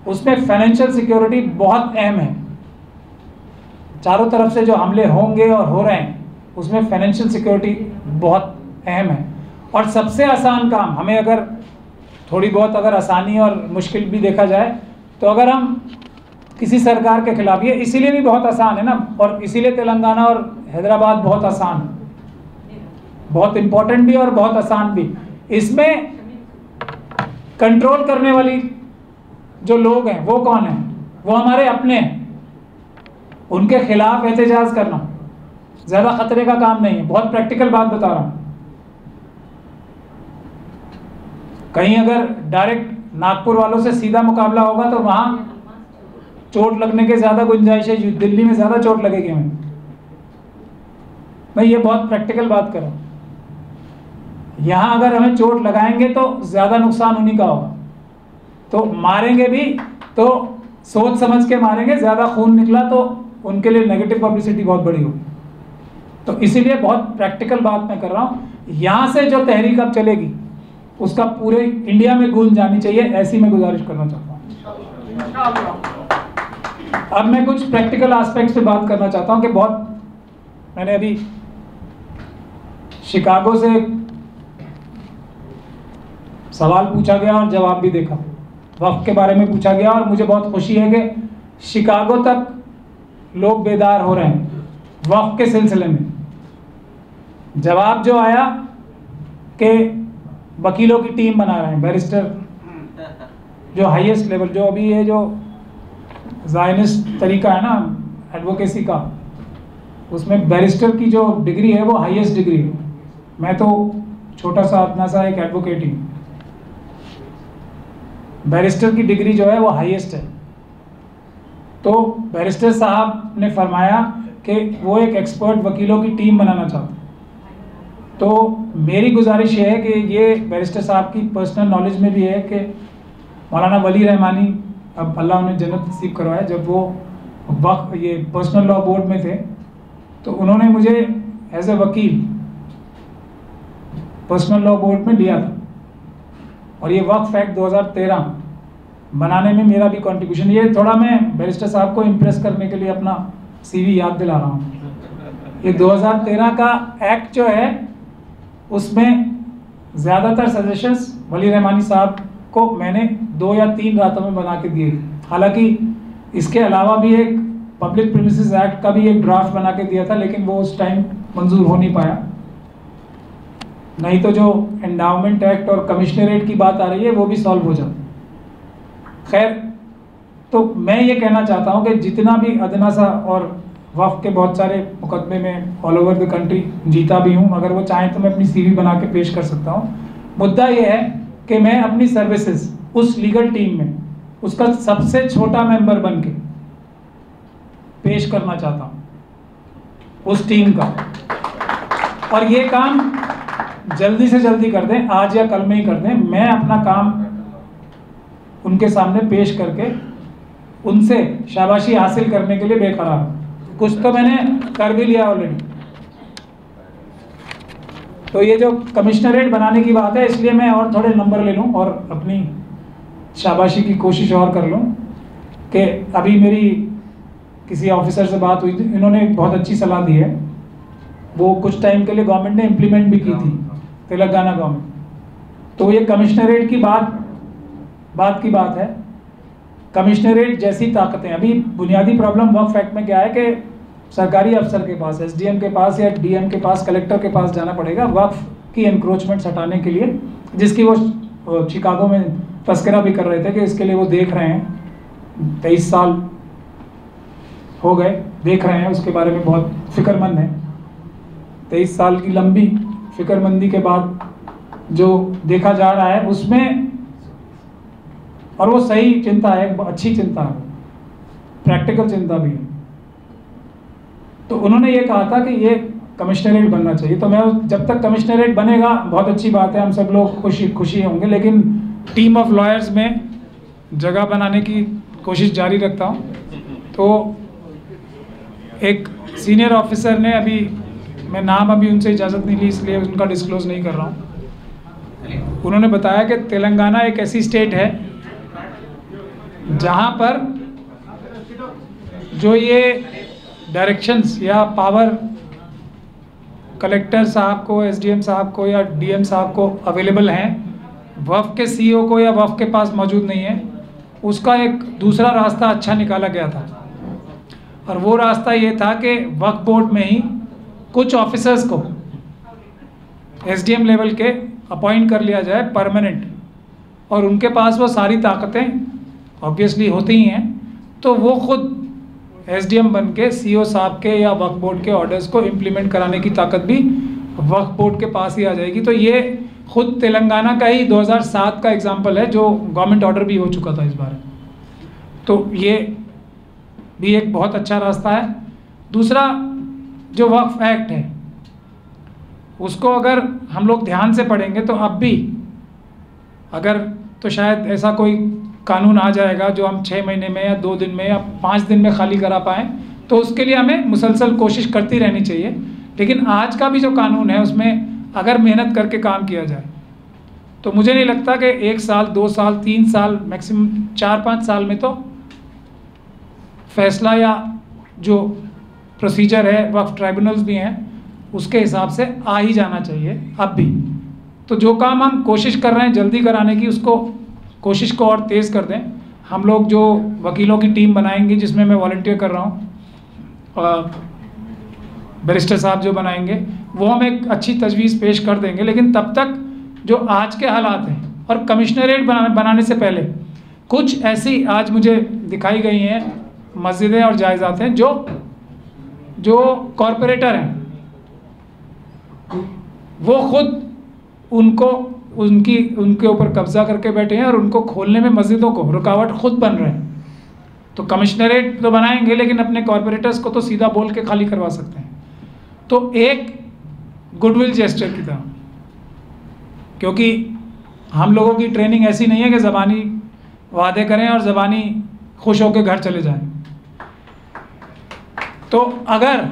उसमें फाइनेंशियल सिक्योरिटी बहुत अहम है। चारों तरफ से जो हमले होंगे और हो रहे हैं, उसमें फाइनेंशियल सिक्योरिटी बहुत अहम है। और सबसे आसान काम हमें, अगर थोड़ी बहुत अगर आसानी और मुश्किल भी देखा जाए, तो अगर हम किसी सरकार के खिलाफ, ये इसीलिए भी बहुत आसान है ना, और इसीलिए तेलंगाना और हैदराबाद बहुत आसान है, बहुत इम्पोर्टेंट भी और बहुत आसान भी। इसमें कंट्रोल करने वाली जो लोग हैं वो कौन है? वो हमारे अपने हैं। उनके खिलाफ एहतजाज करना ज़्यादा खतरे का काम नहीं है। बहुत प्रैक्टिकल बात बता रहा हूँ। कहीं अगर डायरेक्ट नागपुर वालों से सीधा मुकाबला होगा तो वहाँ चोट लगने के ज़्यादा गुंजाइश है। दिल्ली में ज़्यादा चोट लगेगी हमें। मैं ये बहुत प्रैक्टिकल बात कर रहा हूँ। यहाँ अगर हमें चोट लगाएंगे तो ज़्यादा नुकसान उन्हीं का होगा। तो मारेंगे भी तो सोच समझ के मारेंगे। ज़्यादा खून निकला तो उनके लिए नेगेटिव पब्लिसिटी बहुत बड़ी होगी। तो इसीलिए बहुत प्रैक्टिकल बात मैं कर रहा हूँ। यहाँ से जो तहरीक अब चलेगी उसका पूरे इंडिया में गूंज जानी चाहिए, ऐसी मैं गुजारिश करना चाहता हूँ। अब मैं कुछ प्रैक्टिकल एस्पेक्ट्स पे बात करना चाहता हूँ कि बहुत, मैंने अभी शिकागो से सवाल पूछा गया और जवाब भी देखा, वक्त के बारे में पूछा गया, और मुझे बहुत खुशी है कि शिकागो तक लोग बेदार हो रहे हैं वक्त के सिलसिले में। जवाब जो आया कि वकीलों की टीम बना रहे हैं, बैरिस्टर जो हाईएस्ट लेवल, जो अभी ये जो ज़ायनिस्ट तरीका है ना एडवोकेसी का, उसमें बैरिस्टर की जो डिग्री है वो हाईएस्ट डिग्री है। मैं तो छोटा सा अपना सा एक एडवोकेट ही, बैरिस्टर की डिग्री जो है वो हाईएस्ट है। तो बैरिस्टर साहब ने फरमाया कि वो एक एक्सपर्ट वकीलों की टीम बनाना चाहते हैं। तो मेरी गुजारिश ये है कि ये बैरिस्टर साहब की पर्सनल नॉलेज में भी है कि मौलाना वली रहमानी, अब अल्लाह उन्हें जन्नत नसीब करवाया, जब वो वक्त ये पर्सनल लॉ बोर्ड में थे तो उन्होंने मुझे एज ए वकील पर्सनल लॉ बोर्ड में लिया था। और ये वक्फ एक्ट 2013 बनाने में मेरा भी कंट्रीब्यूशन। ये थोड़ा मैं बैरिस्टर साहब को इम्प्रेस करने के लिए अपना सीवी याद दिला रहा हूँ। ये 2013 का एक्ट जो है उसमें ज़्यादातर सजेशंस वली रहमानी साहब को मैंने 2 या 3 रातों में बना के दिए। हालांकि इसके अलावा भी एक पब्लिक प्रीमिसेस एक्ट का भी एक ड्राफ्ट बना के दिया था, लेकिन वो उस टाइम मंजूर हो नहीं पाया। नहीं तो जो एंडाउमेंट एक्ट और कमिश्नरेट की बात आ रही है वो भी सॉल्व हो जाता। खैर, तो मैं ये कहना चाहता हूँ कि जितना भी अदना सा, और वक्फ के बहुत सारे मुकदमे में ऑल ओवर द कंट्री जीता भी हूँ, अगर वो चाहें तो मैं अपनी सीवी बना के पेश कर सकता हूँ। मुद्दा ये है कि मैं अपनी सर्विसेज उस लीगल टीम में उसका सबसे छोटा मेंबर बन के पेश करना चाहता हूँ उस टीम का। और ये काम जल्दी से जल्दी कर दें, आज या कल में ही कर दें। मैं अपना काम उनके सामने पेश करके उनसे शाबाशी हासिल करने के लिए बेकरार हूँ। कुछ तो मैंने कर भी लिया ऑलरेडी। तो ये जो कमिश्नरेट बनाने की बात है, इसलिए मैं और थोड़े नंबर ले लूँ और अपनी शाबाशी की कोशिश और कर लूँ कि अभी मेरी किसी ऑफिसर से बात हुई थी, इन्होंने बहुत अच्छी सलाह दी है, वो कुछ टाइम के लिए गवर्नमेंट ने इम्प्लीमेंट भी की थी, तेलंगाना गवर्नमेंट। तो ये कमिश्नरेट की बात है। कमिश्नरेट जैसी ताकतें, अभी बुनियादी प्रॉब्लम वक्फ एक्ट में क्या है कि सरकारी अफसर के पास, एसडीएम के पास या डीएम के पास, कलेक्टर के पास जाना पड़ेगा वक्फ की एनक्रोचमेंट हटाने के लिए, जिसकी वो शिकागो में तस्करा भी कर रहे थे कि इसके लिए वो देख रहे हैं। 23 साल हो गए देख रहे हैं, उसके बारे में बहुत फिक्रमंद है। 23 साल की लंबी फिक्रमंदी के बाद जो देखा जा रहा है उसमें, और वो सही चिंता है, अच्छी चिंता है, प्रैक्टिकल चिंता भी है। तो उन्होंने ये कहा था कि ये कमिश्नरेट बनना चाहिए। तो मैं जब तक कमिश्नरेट बनेगा बहुत अच्छी बात है, हम सब लोग खुशी होंगे, लेकिन टीम ऑफ लॉयर्स में जगह बनाने की कोशिश जारी रखता हूँ। तो एक सीनियर ऑफिसर ने मैं नाम अभी उनसे इजाज़त नहीं ली, इसलिए उनका डिस्क्लोज नहीं कर रहा हूँ। उन्होंने बताया कि तेलंगाना एक ऐसी स्टेट है जहाँ पर जो ये डायरेक्शंस या पावर कलेक्टर साहब को, एसडीएम साहब को या डीएम साहब को अवेलेबल हैं, वक्फ के सीईओ को या वक्फ के पास मौजूद नहीं है। उसका एक दूसरा रास्ता अच्छा निकाला गया था, और वो रास्ता ये था कि वक्फ बोर्ड में ही कुछ ऑफिसर्स को एसडीएम लेवल के अपॉइंट कर लिया जाए परमानेंट, और उनके पास वो सारी ताकतें ऑब्वियसली होती ही हैं, तो वो खुद एसडीएम बन के सीईओ साहब के या वक्फ बोर्ड के ऑर्डर्स को इम्प्लीमेंट कराने की ताकत भी वक्फ बोर्ड के पास ही आ जाएगी। तो ये खुद तेलंगाना का ही 2007 का एग्जाम्पल है, जो गवर्नमेंट ऑर्डर भी हो चुका था इस बारे। तो ये भी एक बहुत अच्छा रास्ता है। दूसरा, जो वक्फ एक्ट है उसको अगर हम लोग ध्यान से पढ़ेंगे तो अब भी अगर, तो शायद ऐसा कोई कानून आ जाएगा जो हम 6 महीने में या 2 दिन में या 5 दिन में खाली करा पाएँ, तो उसके लिए हमें मुसलसल कोशिश करती रहनी चाहिए। लेकिन आज का भी जो कानून है उसमें अगर मेहनत करके काम किया जाए तो मुझे नहीं लगता कि 1 साल, 2 साल, 3 साल, मैक्सिमम 4-5 साल में तो फैसला या जो प्रोसीजर है, वक्फ ट्राइब्यूनल्स भी हैं, उसके हिसाब से आ ही जाना चाहिए अब भी। तो जो काम हम कोशिश कर रहे हैं जल्दी कराने की, उसको कोशिश को और तेज़ कर दें। हम लोग जो वकीलों की टीम बनाएंगे, जिसमें मैं वॉलंटियर कर रहा हूँ, बैरिस्टर साहब जो बनाएंगे, वो हम एक अच्छी तजवीज़ पेश कर देंगे। लेकिन तब तक जो आज के हालात हैं, और कमिश्नरेट बनाने से पहले कुछ ऐसी आज मुझे दिखाई गई हैं मस्जिदें और जायज़ात हैं जो कॉरपोरेटर हैं, वो खुद उनके ऊपर कब्जा करके बैठे हैं और उनको खोलने में मस्जिदों को रुकावट खुद बन रहे हैं। तो कमिश्नरेट तो बनाएंगे लेकिन अपने कॉरपोरेटर्स को तो सीधा बोल के खाली करवा सकते हैं। तो एक गुडविल जेस्चर की तरह, क्योंकि हम लोगों की ट्रेनिंग ऐसी नहीं है कि ज़बानी वादे करें और ज़बानी खुश होकर घर चले जाएं। तो अगर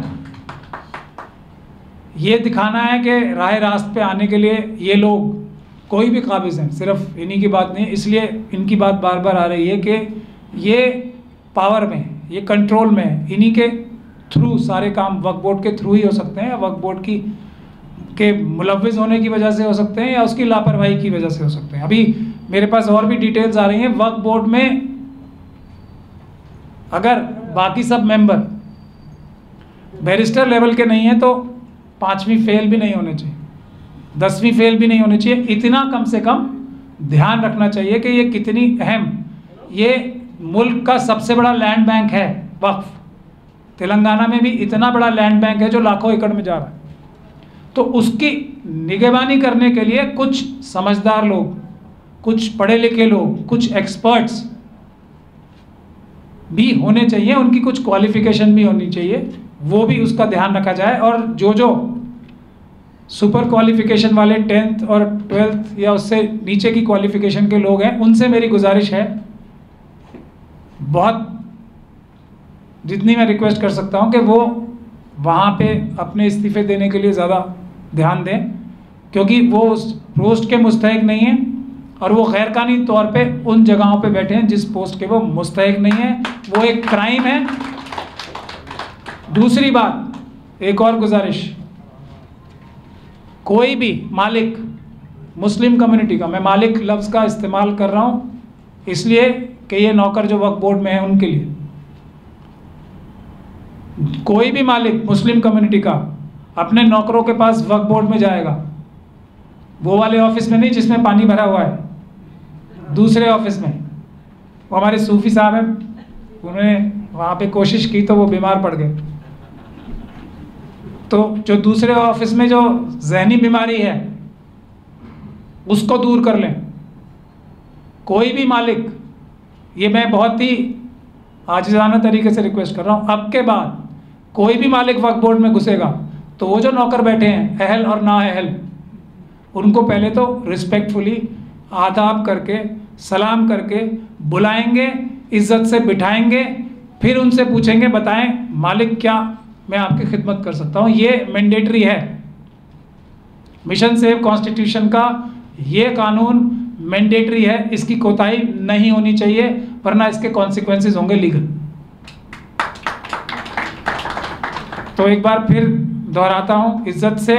ये दिखाना है कि राह रास्त पे आने के लिए ये लोग कोई भी काबिज़ हैं, सिर्फ इन्हीं की बात नहीं, इसलिए इनकी बात बार बार आ रही है कि ये पावर में, ये कंट्रोल में, इन्हीं के थ्रू सारे काम वक्फ बोर्ड के थ्रू ही हो सकते हैं, या वक्फ बोर्ड के मुलव्विज़ होने की वजह से हो सकते हैं, या उसकी लापरवाही की वजह से हो सकते हैं। अभी मेरे पास और भी डिटेल्स आ रही हैं। वक्फ बोर्ड में अगर बाकी सब मेंबर बैरिस्टर लेवल के नहीं हैं तो 5वीं फेल भी नहीं होने चाहिए, 10वीं फेल भी नहीं होने चाहिए। इतना कम से कम ध्यान रखना चाहिए कि ये कितनी अहम, ये मुल्क का सबसे बड़ा लैंड बैंक है वक्फ। तेलंगाना में भी इतना बड़ा लैंड बैंक है जो लाखों एकड़ में जा रहा है। तो उसकी निगरानी करने के लिए कुछ समझदार लोग, कुछ पढ़े लिखे लोग, कुछ एक्सपर्ट्स भी होने चाहिए, उनकी कुछ क्वालिफिकेशन भी होनी चाहिए, वो भी उसका ध्यान रखा जाए। और जो सुपर क्वालिफिकेशन वाले 10th और 12th या उससे नीचे की क्वालिफिकेशन के लोग हैं, उनसे मेरी गुजारिश है, बहुत जितनी मैं रिक्वेस्ट कर सकता हूं कि वो वहाँ पे अपने इस्तीफ़े देने के लिए ज़्यादा ध्यान दें, क्योंकि वो उस पोस्ट के मुस्तहिक नहीं हैं और वो गैर कानूनी तौर पे उन जगहों पे बैठे हैं जिस पोस्ट के वो मुस्तहिक नहीं है। वो एक क्राइम है दूसरी बात, एक और गुजारिश, कोई भी मालिक मुस्लिम कम्युनिटी का, मैं मालिक लफ्ज़ का इस्तेमाल कर रहा हूँ इसलिए कि ये नौकर जो वक्फ बोर्ड में है उनके लिए, कोई भी मालिक मुस्लिम कम्युनिटी का अपने नौकरों के पास वक्फ बोर्ड में जाएगा, वो वाले ऑफिस में नहीं जिसमें पानी भरा हुआ है, दूसरे ऑफिस में। वो हमारे सूफी साहब हैं, उन्होंने वहाँ पे कोशिश की तो वो बीमार पड़ गए। तो जो दूसरे ऑफिस में जो जहनी बीमारी है उसको दूर कर लें। कोई भी मालिक, ये मैं बहुत ही आजिज़ाना तरीके से रिक्वेस्ट कर रहा हूँ, अब के बाद कोई भी मालिक वक्फ बोर्ड में घुसेगा तो वो जो नौकर बैठे हैं अहल और ना अहल, उनको पहले तो रिस्पेक्टफुली आदाब करके सलाम करके बुलाएंगे, इज़्ज़त से बिठाएंगे, फिर उनसे पूछेंगे बताएं मालिक क्या मैं आपकी खिदमत कर सकता हूँ। ये मैंडेटरी है, मिशन सेव कॉन्स्टिट्यूशन का ये कानून मैंडेटरी है, इसकी कोताही नहीं होनी चाहिए वरना इसके कॉन्सिक्वेंसेस होंगे लीगल। तो एक बार फिर दोहराता हूँ, इज़्ज़त से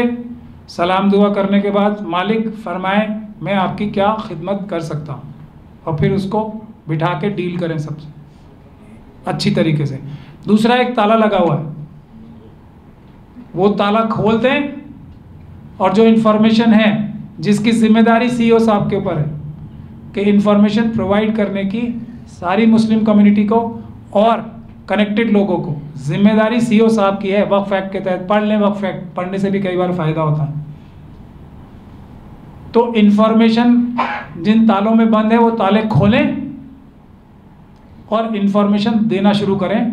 सलाम दुआ करने के बाद मालिक फरमाए मैं आपकी क्या खिदमत कर सकता हूँ, और फिर उसको बिठा के डील करें सबसे अच्छी तरीके से। दूसरा, एक ताला लगा हुआ है, वो ताला खोल दें और जो इन्फॉर्मेशन है जिसकी जिम्मेदारी सीईओ साहब के ऊपर है कि इन्फॉर्मेशन प्रोवाइड करने की सारी मुस्लिम कम्युनिटी को और कनेक्टेड लोगों को, जिम्मेदारी सीईओ साहब की है। वक्फ एक्ट के तहत पढ़ लें, वक्फ एक्ट पढ़ने से भी कई बार फ़ायदा होता है। तो इन्फॉर्मेशन जिन तालों में बंद है वो ताले खोलें और इन्फॉर्मेशन देना शुरू करें,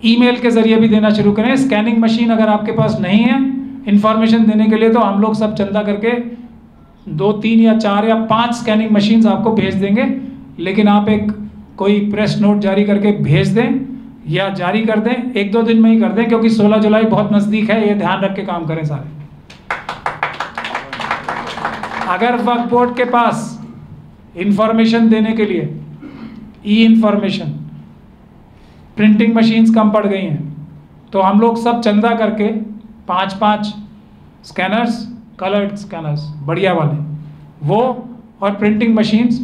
ईमेल के ज़रिए भी देना शुरू करें। स्कैनिंग मशीन अगर आपके पास नहीं है इन्फॉर्मेशन देने के लिए तो हम लोग सब चंदा करके 2, 3 या 4 या 5 स्कैनिंग मशीन्स आपको भेज देंगे, लेकिन आप एक कोई प्रेस नोट जारी करके भेज दें या जारी कर दें, 1-2 दिन में ही कर दें, क्योंकि 16 जुलाई बहुत नज़दीक है, ये ध्यान रख के काम करें सारे। अगर वक्फ बोर्ड के पास इंफॉर्मेशन देने के लिए ई इंफॉर्मेशन प्रिंटिंग मशीन्स कम पड़ गई हैं तो हम लोग सब चंदा करके 5-5 स्कैनर्स, कलर्ड स्कैनर्स बढ़िया वाले वो, और प्रिंटिंग मशीन्स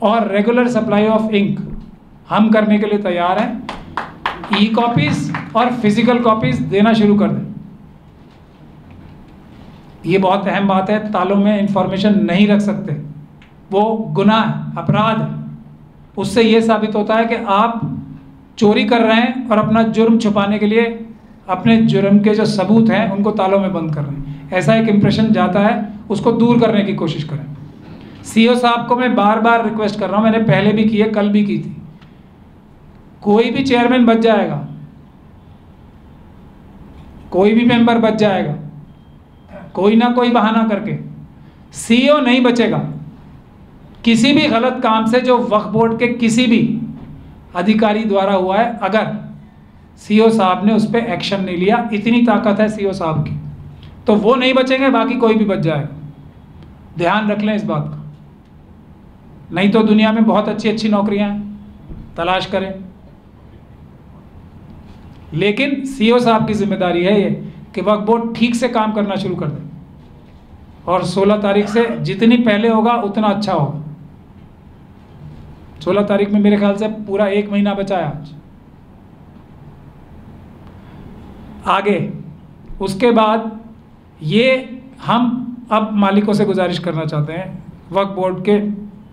और रेगुलर सप्लाई ऑफ इंक हम करने के लिए तैयार हैं। ई कॉपीज़ और फिजिकल कॉपीज़ देना शुरू कर दें। ये बहुत अहम बात है, तालों में इंफॉर्मेशन नहीं रख सकते, वो गुनाह अपराध है। उससे ये साबित होता है कि आप चोरी कर रहे हैं और अपना जुर्म छुपाने के लिए अपने जुर्म के जो सबूत हैं उनको तालों में बंद कर रहे हैं। ऐसा एक इम्प्रेशन जाता है, उसको दूर करने की कोशिश करें। सीईओ साहब को मैं बार बार रिक्वेस्ट कर रहा हूँ, मैंने पहले भी की है, कल भी की थी, कोई भी चेयरमैन बच जाएगा, कोई भी मेंबर बच जाएगा, कोई ना कोई बहाना करके, सीईओ नहीं बचेगा। किसी भी गलत काम से जो वक्फ बोर्ड के किसी भी अधिकारी द्वारा हुआ है, अगर सीईओ साहब ने उस पर एक्शन नहीं लिया, इतनी ताकत है सीईओ साहब की, तो वो नहीं बचेंगे, बाकी कोई भी बच जाएगा। ध्यान रख लें इस बात का, नहीं तो दुनिया में बहुत अच्छी अच्छी नौकरियां हैं, तलाश करें। लेकिन सीईओ साहब की जिम्मेदारी है ये कि वक्फ बोर्ड ठीक से काम करना शुरू कर दे, और 16 तारीख से जितनी पहले होगा उतना अच्छा होगा। 16 तारीख में मेरे ख्याल से पूरा 1 महीना बचा है आज। आगे उसके बाद ये हम अब मालिकों से गुजारिश करना चाहते हैं, वक्फ बोर्ड के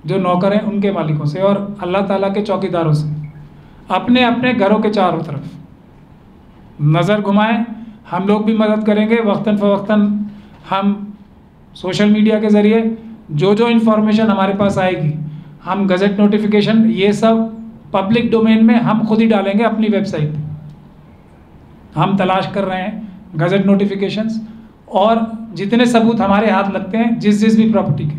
जो नौकर हैं उनके मालिकों से और अल्लाह ताला के चौकीदारों से, अपने अपने घरों के चारों तरफ नज़र घुमाएं। हम लोग भी मदद करेंगे, वक्तन फ़वक्तन हम सोशल मीडिया के ज़रिए जो जो इन्फॉर्मेशन हमारे पास आएगी, हम गज़ट नोटिफिकेशन ये सब पब्लिक डोमेन में हम खुद ही डालेंगे अपनी वेबसाइट पे। हम तलाश कर रहे हैं गज़ट नोटिफिकेशंस, और जितने सबूत हमारे हाथ लगते हैं जिस भी प्रॉपर्टी के,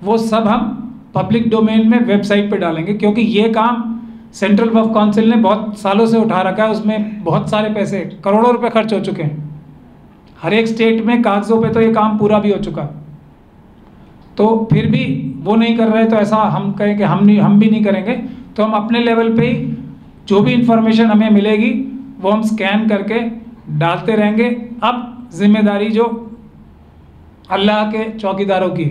वो सब हम पब्लिक डोमेन में वेबसाइट पे डालेंगे, क्योंकि ये काम सेंट्रल वक्फ काउंसिल ने बहुत सालों से उठा रखा है, उसमें बहुत सारे पैसे, करोड़ों रुपए खर्च हो चुके हैं। हर एक स्टेट में कागज़ों पे तो ये काम पूरा भी हो चुका है, तो फिर भी वो नहीं कर रहे, तो ऐसा हम कहें कि हम भी नहीं करेंगे। तो हम अपने लेवल पे ही जो भी इंफॉर्मेशन हमें मिलेगी वो हम स्कैन करके डालते रहेंगे। अब जिम्मेदारी जो अल्लाह के चौकीदारों की,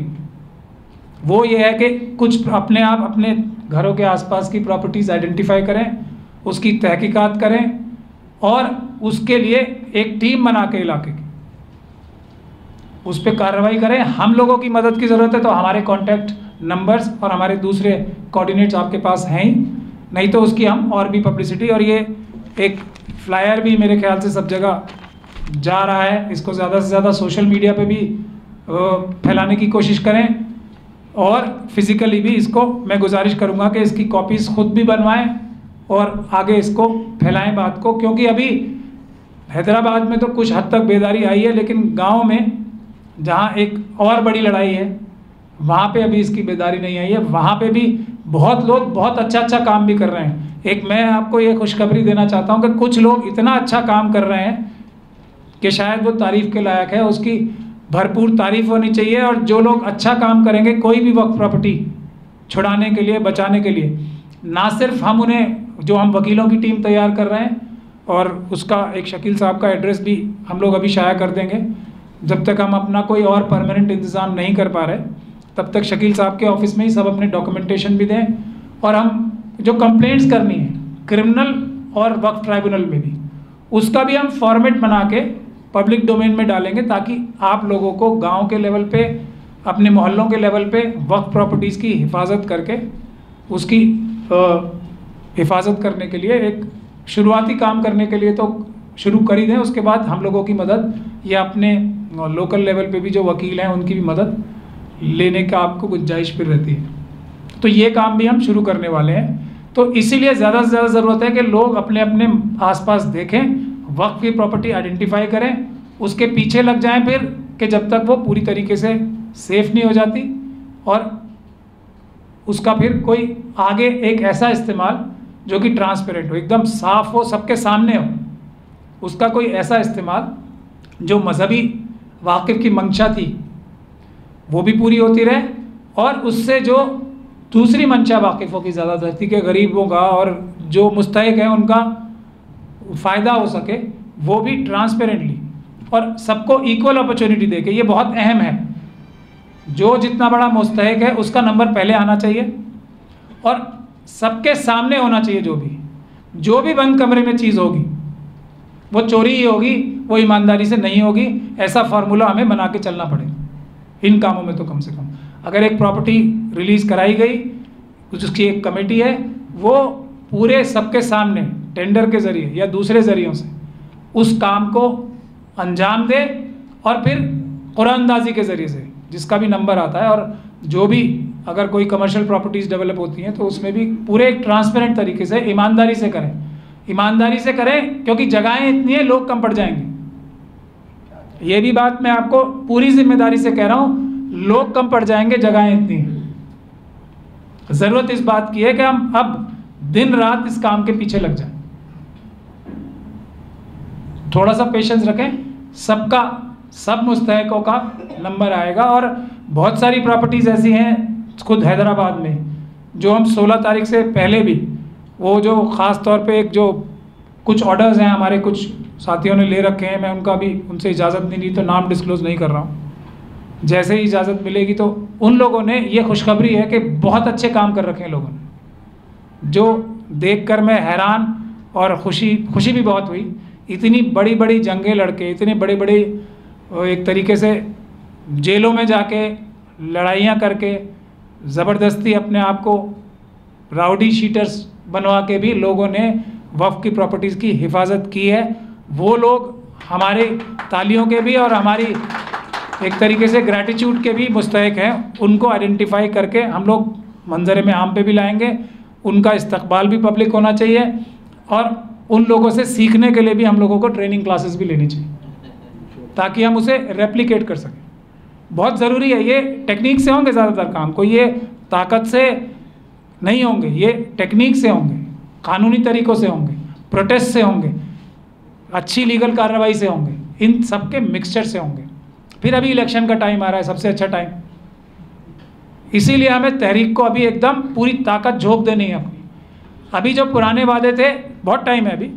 वो ये है कि कुछ अपने आप अपने घरों के आसपास की प्रॉपर्टीज़ आइडेंटिफाई करें, उसकी तहकीकात करें और उसके लिए एक टीम बना के इलाके की उस पर कार्रवाई करें। हम लोगों की मदद की ज़रूरत है तो हमारे कॉन्टैक्ट नंबर्स और हमारे दूसरे कोऑर्डिनेट्स आपके पास हैं ही, नहीं तो उसकी हम और भी पब्लिसिटी, और ये एक फ्लायर भी मेरे ख्याल से सब जगह जा रहा है, इसको ज़्यादा से ज़्यादा सोशल मीडिया पे भी फैलाने की कोशिश करें और फिज़िकली भी इसको मैं गुजारिश करूँगा कि इसकी कॉपीज़ खुद भी बनवाएं और आगे इसको फैलाएं बात को, क्योंकि अभी हैदराबाद में तो कुछ हद तक बेदारी आई है, लेकिन गांव में जहां एक और बड़ी लड़ाई है वहां पे अभी इसकी बेदारी नहीं आई है। वहां पे भी बहुत लोग बहुत अच्छा काम भी कर रहे हैं। एक मैं आपको ये खुशखबरी देना चाहता हूं कि कुछ लोग इतना अच्छा काम कर रहे हैं कि शायद वो तारीफ़ के लायक है, उसकी भरपूर तारीफ़ होनी चाहिए। और जो लोग अच्छा काम करेंगे कोई भी वक्फ प्रॉपर्टी छुड़ाने के लिए, बचाने के लिए, ना सिर्फ हम उन्हें, जो हम वकीलों की टीम तैयार कर रहे हैं और उसका एक शकील साहब का एड्रेस भी हम लोग अभी शाया कर देंगे, जब तक हम अपना कोई और परमानेंट इंतज़ाम नहीं कर पा रहे तब तक शकील साहब के ऑफिस में ही सब अपने डॉक्यूमेंटेशन भी दें। और हम जो कंप्लेंट्स करनी है क्रिमिनल और वक्फ ट्राइब्यूनल में भी, उसका भी हम फॉर्मेट बना के पब्लिक डोमेन में डालेंगे, ताकि आप लोगों को गांव के लेवल पे, अपने मोहल्लों के लेवल पे वक्फ प्रॉपर्टीज़ की हिफाजत करके उसकी हिफाजत करने के लिए एक शुरुआती काम करने के लिए तो शुरू कर ही दें। उसके बाद हम लोगों की मदद या अपने लोकल लेवल पे भी जो वकील हैं उनकी भी मदद लेने का आपको गुंजाइश फिर रहती है। तो ये काम भी हम शुरू करने वाले हैं। तो इसीलिए ज़्यादा से ज़्यादा ज़रूरत है कि लोग अपने अपने आसपास देखें, वक्फ की प्रॉपर्टी आइडेंटिफाई करें, उसके पीछे लग जाएं फिर कि जब तक वो पूरी तरीके से सेफ़ नहीं हो जाती, और उसका फिर कोई आगे एक ऐसा इस्तेमाल जो कि ट्रांसपेरेंट हो, एकदम साफ़ हो, सबके सामने हो, उसका कोई ऐसा इस्तेमाल जो मजहबी वाकिफ़ की मंशा थी वो भी पूरी होती रहे, और उससे जो दूसरी मंशा वाकिफ़ों की ज़्यादा धरती के गरीबों का और जो मुस्तहिक हैं उनका फ़ायदा हो सके, वो भी ट्रांसपेरेंटली और सबको इक्वल अपॉर्चुनिटी दे के। ये बहुत अहम है, जो जितना बड़ा मुस्तहिक है उसका नंबर पहले आना चाहिए और सबके सामने होना चाहिए। जो भी बंद कमरे में चीज़ होगी वो चोरी ही होगी, वो ईमानदारी से नहीं होगी। ऐसा फार्मूला हमें बना के चलना पड़ेगा इन कामों में। तो कम से कम अगर एक प्रॉपर्टी रिलीज़ कराई गई, कुछ उसकी एक कमेटी है, वो पूरे सबके सामने टेंडर के ज़रिए या दूसरे ज़रियों से उस काम को अंजाम दे, और फिर कुरानंदाजी के ज़रिए से जिसका भी नंबर आता है, और जो भी अगर कोई कमर्शियल प्रॉपर्टीज़ डेवलप होती हैं तो उसमें भी पूरे एक ट्रांसपेरेंट तरीके से ईमानदारी से करें। ईमानदारी से करें क्योंकि जगहें इतनी हैं, लोग कम पड़ जाएंगे। ये भी बात मैं आपको पूरी जिम्मेदारी से कह रहा हूँ, लोग कम पड़ जाएंगे, जगहें इतनी हैं। ज़रूरत इस बात की है कि हम अब दिन रात इस काम के पीछे लग जाएं। थोड़ा सा पेशेंस रखें, सब मुस्तहिकों का नंबर आएगा। और बहुत सारी प्रॉपर्टीज़ ऐसी हैं खुद हैदराबाद में जो हम 16 तारीख से पहले भी, वो जो ख़ास तौर पे एक जो कुछ ऑर्डर्स हैं हमारे कुछ साथियों ने ले रखे हैं, मैं उनका भी उनसे इजाज़त नहीं ली तो नाम डिस्क्लोज़ नहीं कर रहा हूँ। जैसे ही इजाज़त मिलेगी तो उन लोगों ने, ये खुशखबरी है कि बहुत अच्छे काम कर रखे हैं लोगों ने, जो देखकर मैं हैरान और खुशी भी बहुत हुई। इतनी बड़ी बड़ी जंगें लड़के, इतने बड़े बड़े एक तरीके से जेलों में जाके लड़ाइयाँ करके ज़बरदस्ती अपने आप को राउडी शीटर्स बनवा के भी लोगों ने वक्फ की प्रॉपर्टीज़ की हिफाजत की है। वो लोग हमारे तालियों के भी और हमारी एक तरीके से ग्रैटिट्यूड के भी मुस्तहिक हैं। उनको आइडेंटिफाई करके हम लोग मंजरे में आम पे भी लाएंगे। उनका इस्तकबाल भी पब्लिक होना चाहिए, और उन लोगों से सीखने के लिए भी हम लोगों को ट्रेनिंग क्लासेस भी लेनी चाहिए ताकि हम उसे रेप्लिकेट कर सकें। बहुत ज़रूरी है। ये टेक्निक से होंगे ज़्यादातर काम, कोई ये ताकत से नहीं होंगे, ये टेक्निक से होंगे, कानूनी तरीक़ों से होंगे, प्रोटेस्ट से होंगे, अच्छी लीगल कार्रवाई से होंगे, इन सब के मिक्सचर से होंगे। फिर अभी इलेक्शन का टाइम आ रहा है, सबसे अच्छा टाइम, इसीलिए हमें तहरीक को अभी एकदम पूरी ताकत झोंक देनी है अपनी। अभी जो पुराने वादे थे, बहुत टाइम है अभी,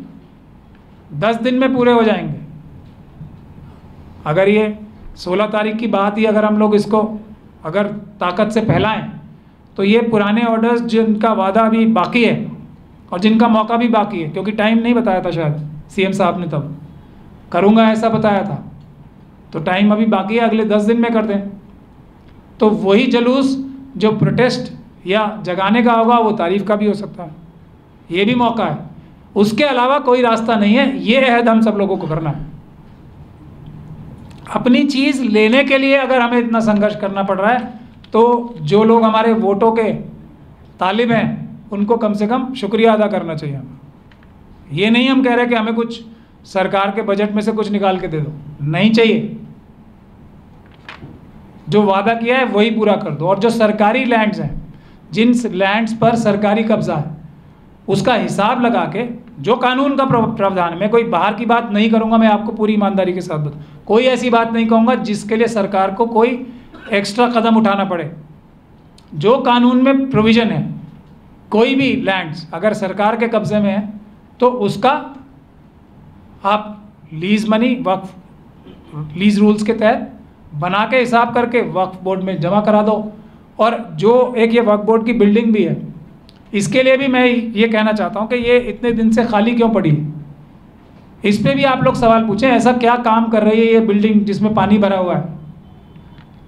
10 दिन में पूरे हो जाएंगे। अगर ये 16 तारीख की बात ही अगर हम लोग इसको अगर ताकत से फैलाएं तो ये पुराने ऑर्डर्स जिनका वादा अभी बाकी है और जिनका मौका भी बाकी है, क्योंकि टाइम नहीं बताया था शायद सीएम साहब ने, तब करूँगा ऐसा बताया था, तो टाइम अभी बाकी है, अगले 10 दिन में कर दें। तो वही जुलूस जो प्रोटेस्ट या जगाने का होगा वो तारीफ का भी हो सकता है, ये भी मौका है। उसके अलावा कोई रास्ता नहीं है, ये अहद हम सब लोगों को करना है। अपनी चीज़ लेने के लिए अगर हमें इतना संघर्ष करना पड़ रहा है तो जो लोग हमारे वोटों के तालिब हैं उनको कम से कम शुक्रिया अदा करना चाहिए हमें। ये नहीं हम कह रहे कि हमें कुछ सरकार के बजट में से कुछ निकाल के दे दो, नहीं चाहिए। जो वादा किया है वही पूरा कर दो। और जो सरकारी लैंड्स हैं, जिन लैंड्स पर सरकारी कब्जा है, उसका हिसाब लगा के जो कानून का प्रावधान है, मैं कोई बाहर की बात नहीं करूंगा, मैं आपको पूरी ईमानदारी के साथ बताऊँ, कोई ऐसी बात नहीं कहूँगा जिसके लिए सरकार को कोई एक्स्ट्रा कदम उठाना पड़े। जो कानून में प्रोविज़न है, कोई भी लैंड्स अगर सरकार के कब्जे में है तो उसका आप लीज़ मनी वक्फ लीज़ रूल्स के तहत बना के हिसाब करके वक्फ बोर्ड में जमा करा दो। और जो एक ये वक्फ बोर्ड की बिल्डिंग भी है, इसके लिए भी मैं ये कहना चाहता हूँ कि ये इतने दिन से खाली क्यों पड़ी है, इस पे भी आप लोग सवाल पूछें। ऐसा क्या काम कर रही है ये बिल्डिंग जिसमें पानी भरा हुआ है?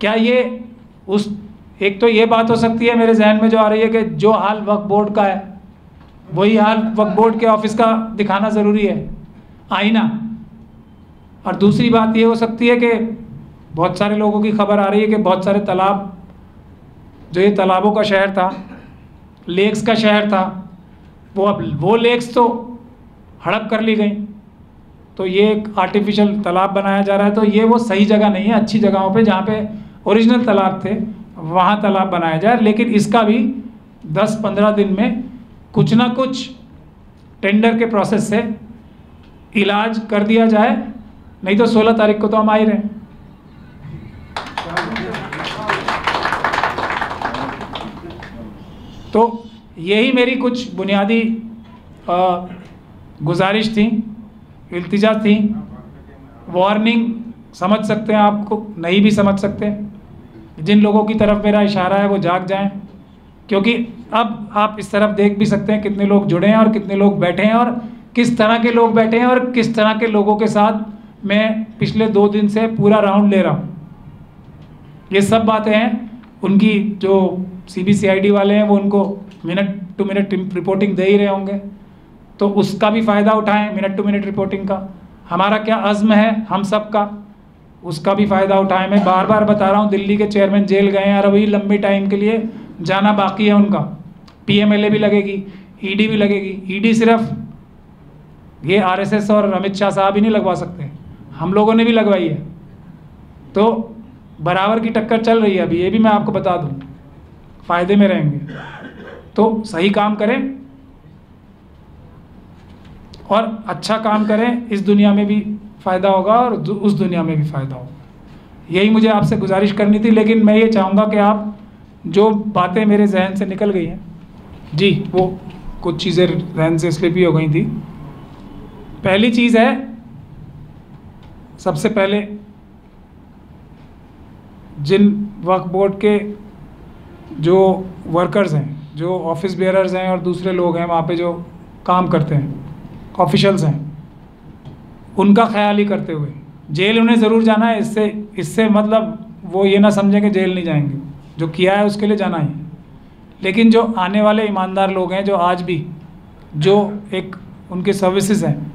क्या ये उस एक तो ये बात हो सकती है मेरे जहन में जो आ रही है कि जो हाल वक्फ बोर्ड का है वही हाल वक्फ बोर्ड के ऑफिस का दिखाना ज़रूरी है, आईना। और दूसरी बात ये हो सकती है कि बहुत सारे लोगों की खबर आ रही है कि बहुत सारे तालाब, जो ये तालाबों का शहर था, लेक्स का शहर था, वो लेक्स तो हड़प कर ली गई, तो ये एक आर्टिफिशियल तालाब बनाया जा रहा है। तो ये वो सही जगह नहीं है, अच्छी जगहों पे जहाँ पे ओरिजिनल तालाब थे वहाँ तालाब बनाया जाए। लेकिन इसका भी 10-15 दिन में कुछ ना कुछ टेंडर के प्रोसेस से इलाज कर दिया जाए, नहीं तो 16 तारीख को तो हम आ ही रहे हैं। तो यही मेरी कुछ बुनियादी गुजारिश थी, इल्तिजा थी। वार्निंग समझ सकते हैं, आपको नहीं भी समझ सकते। जिन लोगों की तरफ मेरा इशारा है वो जाग जाएं, क्योंकि अब आप इस तरफ देख भी सकते हैं कितने लोग जुड़े हैं और कितने लोग बैठे हैं और किस तरह के लोग बैठे हैं और किस तरह के लोगों के साथ मैं पिछले 2 दिन से पूरा राउंड ले रहा हूँ। ये सब बातें हैं, उनकी जो CBCID वाले हैं वो उनको मिनट टू मिनट रिपोर्टिंग दे ही रहे होंगे, तो उसका भी फ़ायदा उठाएं। मिनट टू मिनट रिपोर्टिंग का हमारा क्या अज़्म है हम सब का, उसका भी फ़ायदा उठाएं। मैं बार बार बता रहा हूँ, दिल्ली के चेयरमैन जेल गए हैं और अभी लंबे टाइम के लिए जाना बाकी है उनका। PMLA भी लगेगी, ED भी लगेगी। ED सिर्फ ये RSS और अमित शाह साहब ही नहीं लगवा सकते, हम लोगों ने भी लगवाई है। तो बराबर की टक्कर चल रही है अभी, ये भी मैं आपको बता दूँ, फ़ायदे में रहेंगे। तो सही काम करें और अच्छा काम करें, इस दुनिया में भी फ़ायदा होगा और उस दुनिया में भी फ़ायदा होगा। यही मुझे आपसे गुजारिश करनी थी। लेकिन मैं ये चाहूँगा कि आप जो बातें मेरे जहन से निकल गई हैं, जी वो कुछ चीज़ें जहन से स्लिप ही हो गई थी। पहली चीज़ है, सबसे पहले जिन वक्फ बोर्ड के जो वर्कर्स हैं, जो ऑफिस बेयरर्स हैं और दूसरे लोग हैं वहाँ पे जो काम करते हैं, ऑफिशियल्स हैं, उनका ख्याल ही करते हुए जेल उन्हें ज़रूर जाना है। इससे मतलब वो ये ना समझें कि जेल नहीं जाएंगे, जो किया है उसके लिए जाना ही। लेकिन जो आने वाले ईमानदार लोग हैं, जो आज भी जो एक उनके सर्विसेज हैं,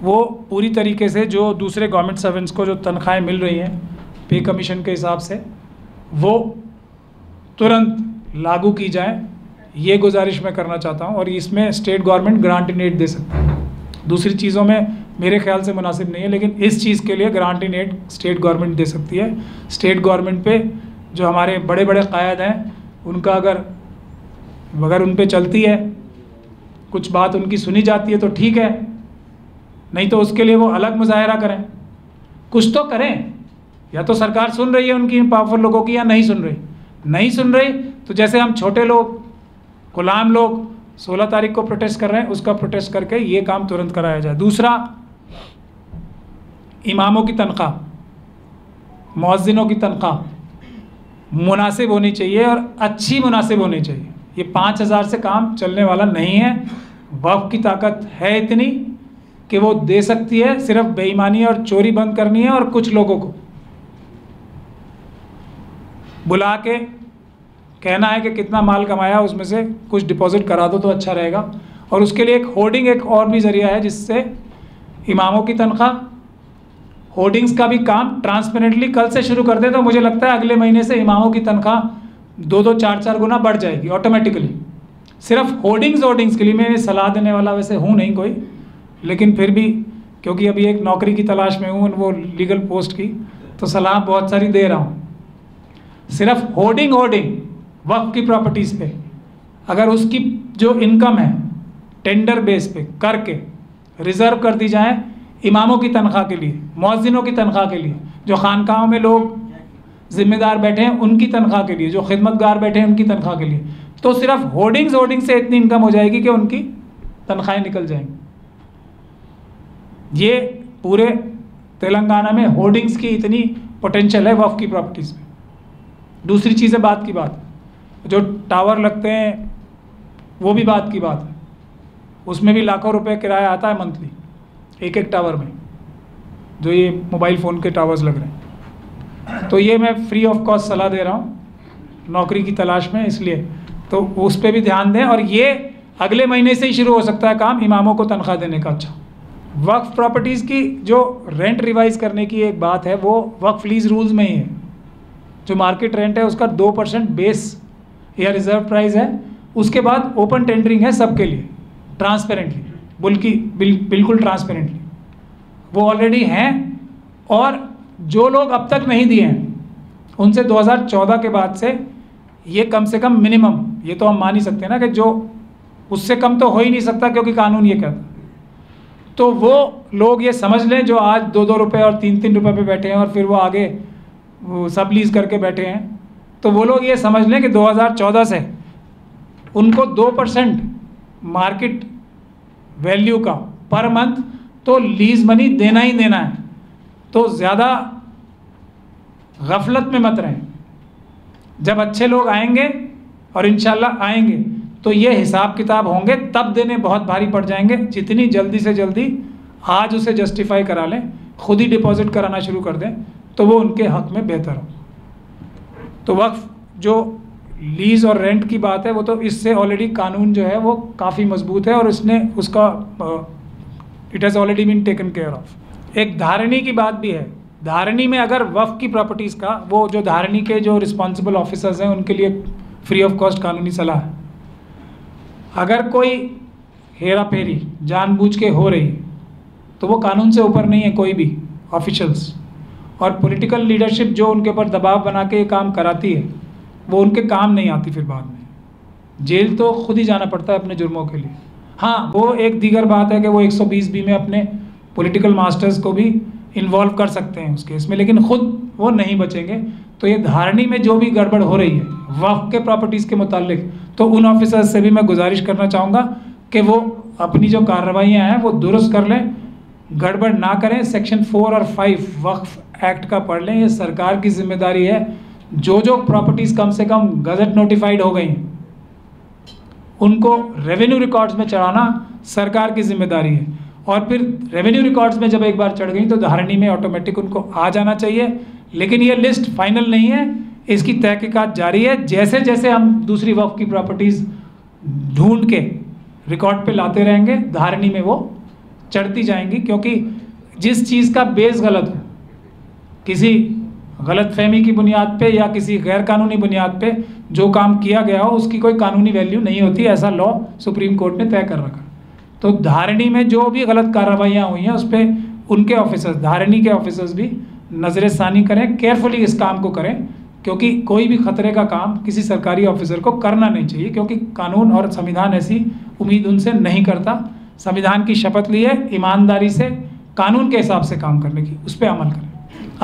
वो पूरी तरीके से जो दूसरे गवर्नमेंट सर्वेंट्स को जो तनख्वाहें मिल रही हैं पे कमीशन के हिसाब से, वो तुरंत लागू की जाए, ये गुजारिश मैं करना चाहता हूँ। और इसमें state government grant in aid दे सकती है, दूसरी चीज़ों में मेरे ख्याल से मुनासिब नहीं है, लेकिन इस चीज़ के लिए grant in aid state government दे सकती है। स्टेट गवर्नमेंट पे जो हमारे बड़े बड़े क़ायद हैं, उनका अगर उन पे चलती है, कुछ बात उनकी सुनी जाती है तो ठीक है, नहीं तो उसके लिए वो अलग मुजाहरा करें, कुछ तो करें। या तो सरकार सुन रही है उनकी पावरफुल लोगों की, या नहीं सुन रही तो जैसे हम छोटे लोग, गुलाम लोग 16 तारीख को प्रोटेस्ट कर रहे हैं, उसका प्रोटेस्ट करके ये काम तुरंत कराया जाए। दूसरा, इमामों की तनख्वाह, मुअज्जिनों की तनख्वाह मुनासिब होनी चाहिए और अच्छी मुनासिब होनी चाहिए। ये 5,000 से काम चलने वाला नहीं है। वक्फ की ताकत है इतनी कि वो दे सकती है, सिर्फ बेईमानी और चोरी बंद करनी है और कुछ लोगों को बुला के कहना है कि कितना माल कमाया उसमें से कुछ डिपॉजिट करा दो तो अच्छा रहेगा। और उसके लिए एक होर्डिंग एक और भी ज़रिया है जिससे इमामों की तनख्वाह, होर्डिंग्स का भी काम ट्रांसपेरेंटली कल से शुरू कर दे तो मुझे लगता है अगले महीने से इमामों की तनख्वाह 2-2, 4-4 गुना बढ़ जाएगी ऑटोमेटिकली। सिर्फ होर्डिंग्स के लिए मैं सलाह देने वाला वैसे हूँ नहीं कोई, लेकिन फिर भी क्योंकि अभी एक नौकरी की तलाश में हूँ वो लीगल पोस्ट की, तो सलाह बहुत सारी दे रहा हूँ। सिर्फ होर्डिंग वक्फ की प्रॉपर्टीज़ पे अगर उसकी जो इनकम है टेंडर बेस पे करके रिज़र्व कर दी जाए इमामों की तनख्वाह के लिए, मुअज्जिनों की तनख्वाह के लिए, जो खानकाहों में लोग ज़िम्मेदार बैठे हैं उनकी तनख्वाह के लिए, जो खिदमतगार बैठे हैं उनकी तनख्वाह के लिए, तो सिर्फ होर्डिंग से इतनी इनकम हो जाएगी कि उनकी तनख्वाहें निकल जाएंगी। ये पूरे तेलंगाना में होर्डिंग्स की इतनी पोटेंशियल है वक्फ की प्रॉपर्टीज़ में। दूसरी चीज़ है बात की बात, जो टावर लगते हैं वो भी बात की बात है, उसमें भी लाखों रुपए किराया आता है मंथली एक टावर में, जो ये मोबाइल फ़ोन के टावर्स लग रहे हैं। तो ये मैं फ्री ऑफ कॉस्ट सलाह दे रहा हूँ नौकरी की तलाश में, इसलिए तो उस पर भी ध्यान दें। और ये अगले महीने से ही शुरू हो सकता है काम इमामों को तनख्वाह देने का। अच्छा, वक्फ प्रॉपर्टीज़ की जो रेंट रिवाइज़ करने की एक बात है वो वक्फ लीज रूल्स में ही है। जो मार्केट रेंट है उसका 2% बेस या रिज़र्व प्राइस है, उसके बाद ओपन टेंडरिंग है सबके लिए ट्रांसपेरेंटली, बिल्कुल ट्रांसपेरेंटली वो ऑलरेडी हैं। और जो लोग अब तक नहीं दिए हैं उनसे 2014 के बाद से ये कम से कम मिनिमम, ये तो हम मान ही सकते हैं ना कि जो उससे कम तो हो ही नहीं सकता क्योंकि कानून ये कहता है। तो वो लोग ये समझ लें जो आज 2-2 रुपये और 3-3 रुपये पे बैठे हैं और फिर वो आगे वो सब लीज करके बैठे हैं, तो वो लोग ये समझ लें कि 2014 से उनको 2% मार्केट वैल्यू का पर मंथ तो लीज मनी देना ही देना है। तो ज़्यादा गफलत में मत रहें। जब अच्छे लोग आएंगे और इंशाल्लाह आएंगे तो ये हिसाब किताब होंगे, तब देने बहुत भारी पड़ जाएंगे। जितनी जल्दी से जल्दी आज उसे जस्टिफाई करा लें, खुद ही डिपॉजिट कराना शुरू कर दें तो वो उनके हक़ में बेहतर हो। तो वक्फ जो लीज और रेंट की बात है वो तो इससे ऑलरेडी कानून जो है वो काफ़ी मजबूत है और इसने उसका it has already been taken care of. एक धारणी की बात भी है। धारणी में अगर वक्फ की प्रॉपर्टीज़ का वो जो धारणी के जो रिस्पॉन्सिबल ऑफिसर्स हैं उनके लिए फ्री ऑफ कॉस्ट कानूनी सलाह है। अगर कोई हेरा फेरी जानबूझ के हो रही है तो वो कानून से ऊपर नहीं है कोई भी ऑफिशियल्स। और पॉलिटिकल लीडरशिप जो उनके ऊपर दबाव बना के ये काम कराती है वो उनके काम नहीं आती, फिर बाद में जेल तो खुद ही जाना पड़ता है अपने जुर्मों के लिए। हाँ, वो एक दीगर बात है कि वो 120B में अपने पॉलिटिकल मास्टर्स को भी इन्वॉल्व कर सकते हैं उस केस में, लेकिन खुद वो नहीं बचेंगे। तो ये धारणी में जो भी गड़बड़ हो रही है वक्फ के प्रॉपर्टीज़ के मुतालिक, तो उन ऑफिसर्स से भी मैं गुजारिश करना चाहूँगा कि वो अपनी जो कार्रवाइयाँ हैं वो दुरुस्त कर लें, गड़बड़ ना करें। सेक्शन 4 और 5 वक्फ एक्ट का पढ़ लें, ये सरकार की जिम्मेदारी है। जो प्रॉपर्टीज़ कम से कम गजट नोटिफाइड हो गई हैं उनको रेवेन्यू रिकॉर्ड्स में चढ़ाना सरकार की जिम्मेदारी है। और फिर रेवेन्यू रिकॉर्ड्स में जब एक बार चढ़ गई तो धारणी में ऑटोमेटिक उनको आ जाना चाहिए। लेकिन ये लिस्ट फाइनल नहीं है, इसकी तहकीकात जारी है। जैसे जैसे हम दूसरी वक्फ की प्रॉपर्टीज़ ढूंढ के रिकॉर्ड पे लाते रहेंगे धारणी में वो चढ़ती जाएंगी, क्योंकि जिस चीज़ का बेस गलत हो, किसी गलत फहमी की बुनियाद पे या किसी गैर कानूनी बुनियाद पे जो काम किया गया हो उसकी कोई कानूनी वैल्यू नहीं होती, ऐसा लॉ सुप्रीम कोर्ट ने तय कर रखा। तो धारणी में जो भी गलत कार्रवाइयाँ हुई हैं उस पर उनके ऑफिसर्स, धारणी के ऑफिसर्स भी नज़र षानी करें, केयरफुली इस काम को करें, क्योंकि कोई भी खतरे का काम किसी सरकारी ऑफिसर को करना नहीं चाहिए, क्योंकि कानून और संविधान ऐसी उम्मीद उनसे नहीं करता। संविधान की शपथ ली है ईमानदारी से कानून के हिसाब से काम करने की, उस पर अमल करें।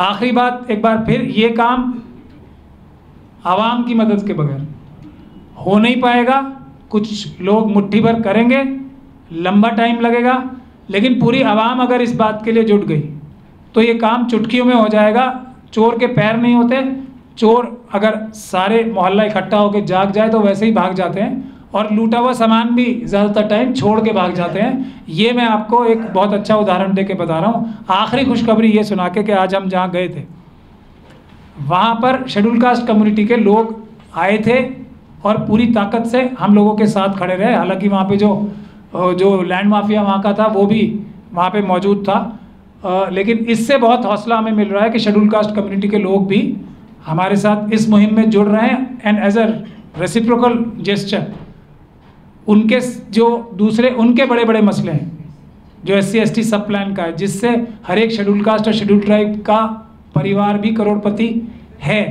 आखिरी बात, एक बार फिर, ये काम आवाम की मदद के बगैर हो नहीं पाएगा। कुछ लोग मुट्ठी भर करेंगे, लंबा टाइम लगेगा, लेकिन पूरी आवाम अगर इस बात के लिए जुट गई तो ये काम चुटकियों में हो जाएगा। चोर के पैर नहीं होते, चोर अगर सारे मोहल्ला इकट्ठा होकर जाग जाए तो वैसे ही भाग जाते हैं, और लूटा हुआ सामान भी ज़्यादातर टाइम छोड़ के भाग जाते हैं। ये मैं आपको एक बहुत अच्छा उदाहरण दे के बता रहा हूँ। आखिरी खुशखबरी ये सुना के कि आज हम जहाँ गए थे वहाँ पर शेड्यूल कास्ट कम्युनिटी के लोग आए थे और पूरी ताकत से हम लोगों के साथ खड़े रहे। हालांकि वहाँ पे जो लैंड माफिया वहाँ का था वो भी वहाँ पे मौजूद था, लेकिन इससे बहुत हौसला हमें मिल रहा है कि शेड्यूल कास्ट कम्युनिटी के लोग भी हमारे साथ इस मुहिम में जुड़ रहे हैं। And as a reciprocal gesture उनके जो दूसरे उनके बड़े बड़े मसले हैं जो SC/ST सब प्लान का है, जिससे हर एक शेड्यूल कास्ट और शेड्यूल ट्राइब का परिवार भी करोड़पति है,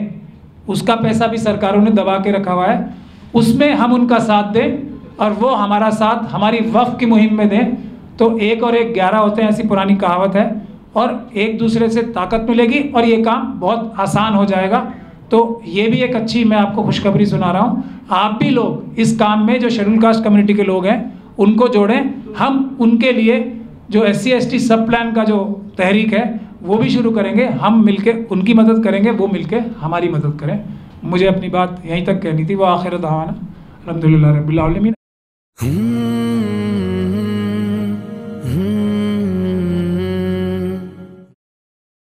उसका पैसा भी सरकारों ने दबा के रखा हुआ है, उसमें हम उनका साथ दें और वो हमारा साथ हमारी वक्फ की मुहिम में दें तो 1 और 1 11 होते हैं, ऐसी पुरानी कहावत है, और एक दूसरे से ताकत मिलेगी और ये काम बहुत आसान हो जाएगा। तो ये भी एक अच्छी मैं आपको खुशखबरी सुना रहा हूँ। आप भी लोग इस काम में जो शेड्यूल कास्ट कम्युनिटी के लोग हैं उनको जोड़ें। हम उनके लिए जो SC/ST सब प्लान का जो तहरीक है वो भी शुरू करेंगे। हम मिलके उनकी मदद करेंगे, वो मिलके हमारी मदद करें। मुझे अपनी बात यहीं तक कहनी थी। वो आखिर दावाना अल्हम्दुलिल्लाह रब्बिल आलमीन।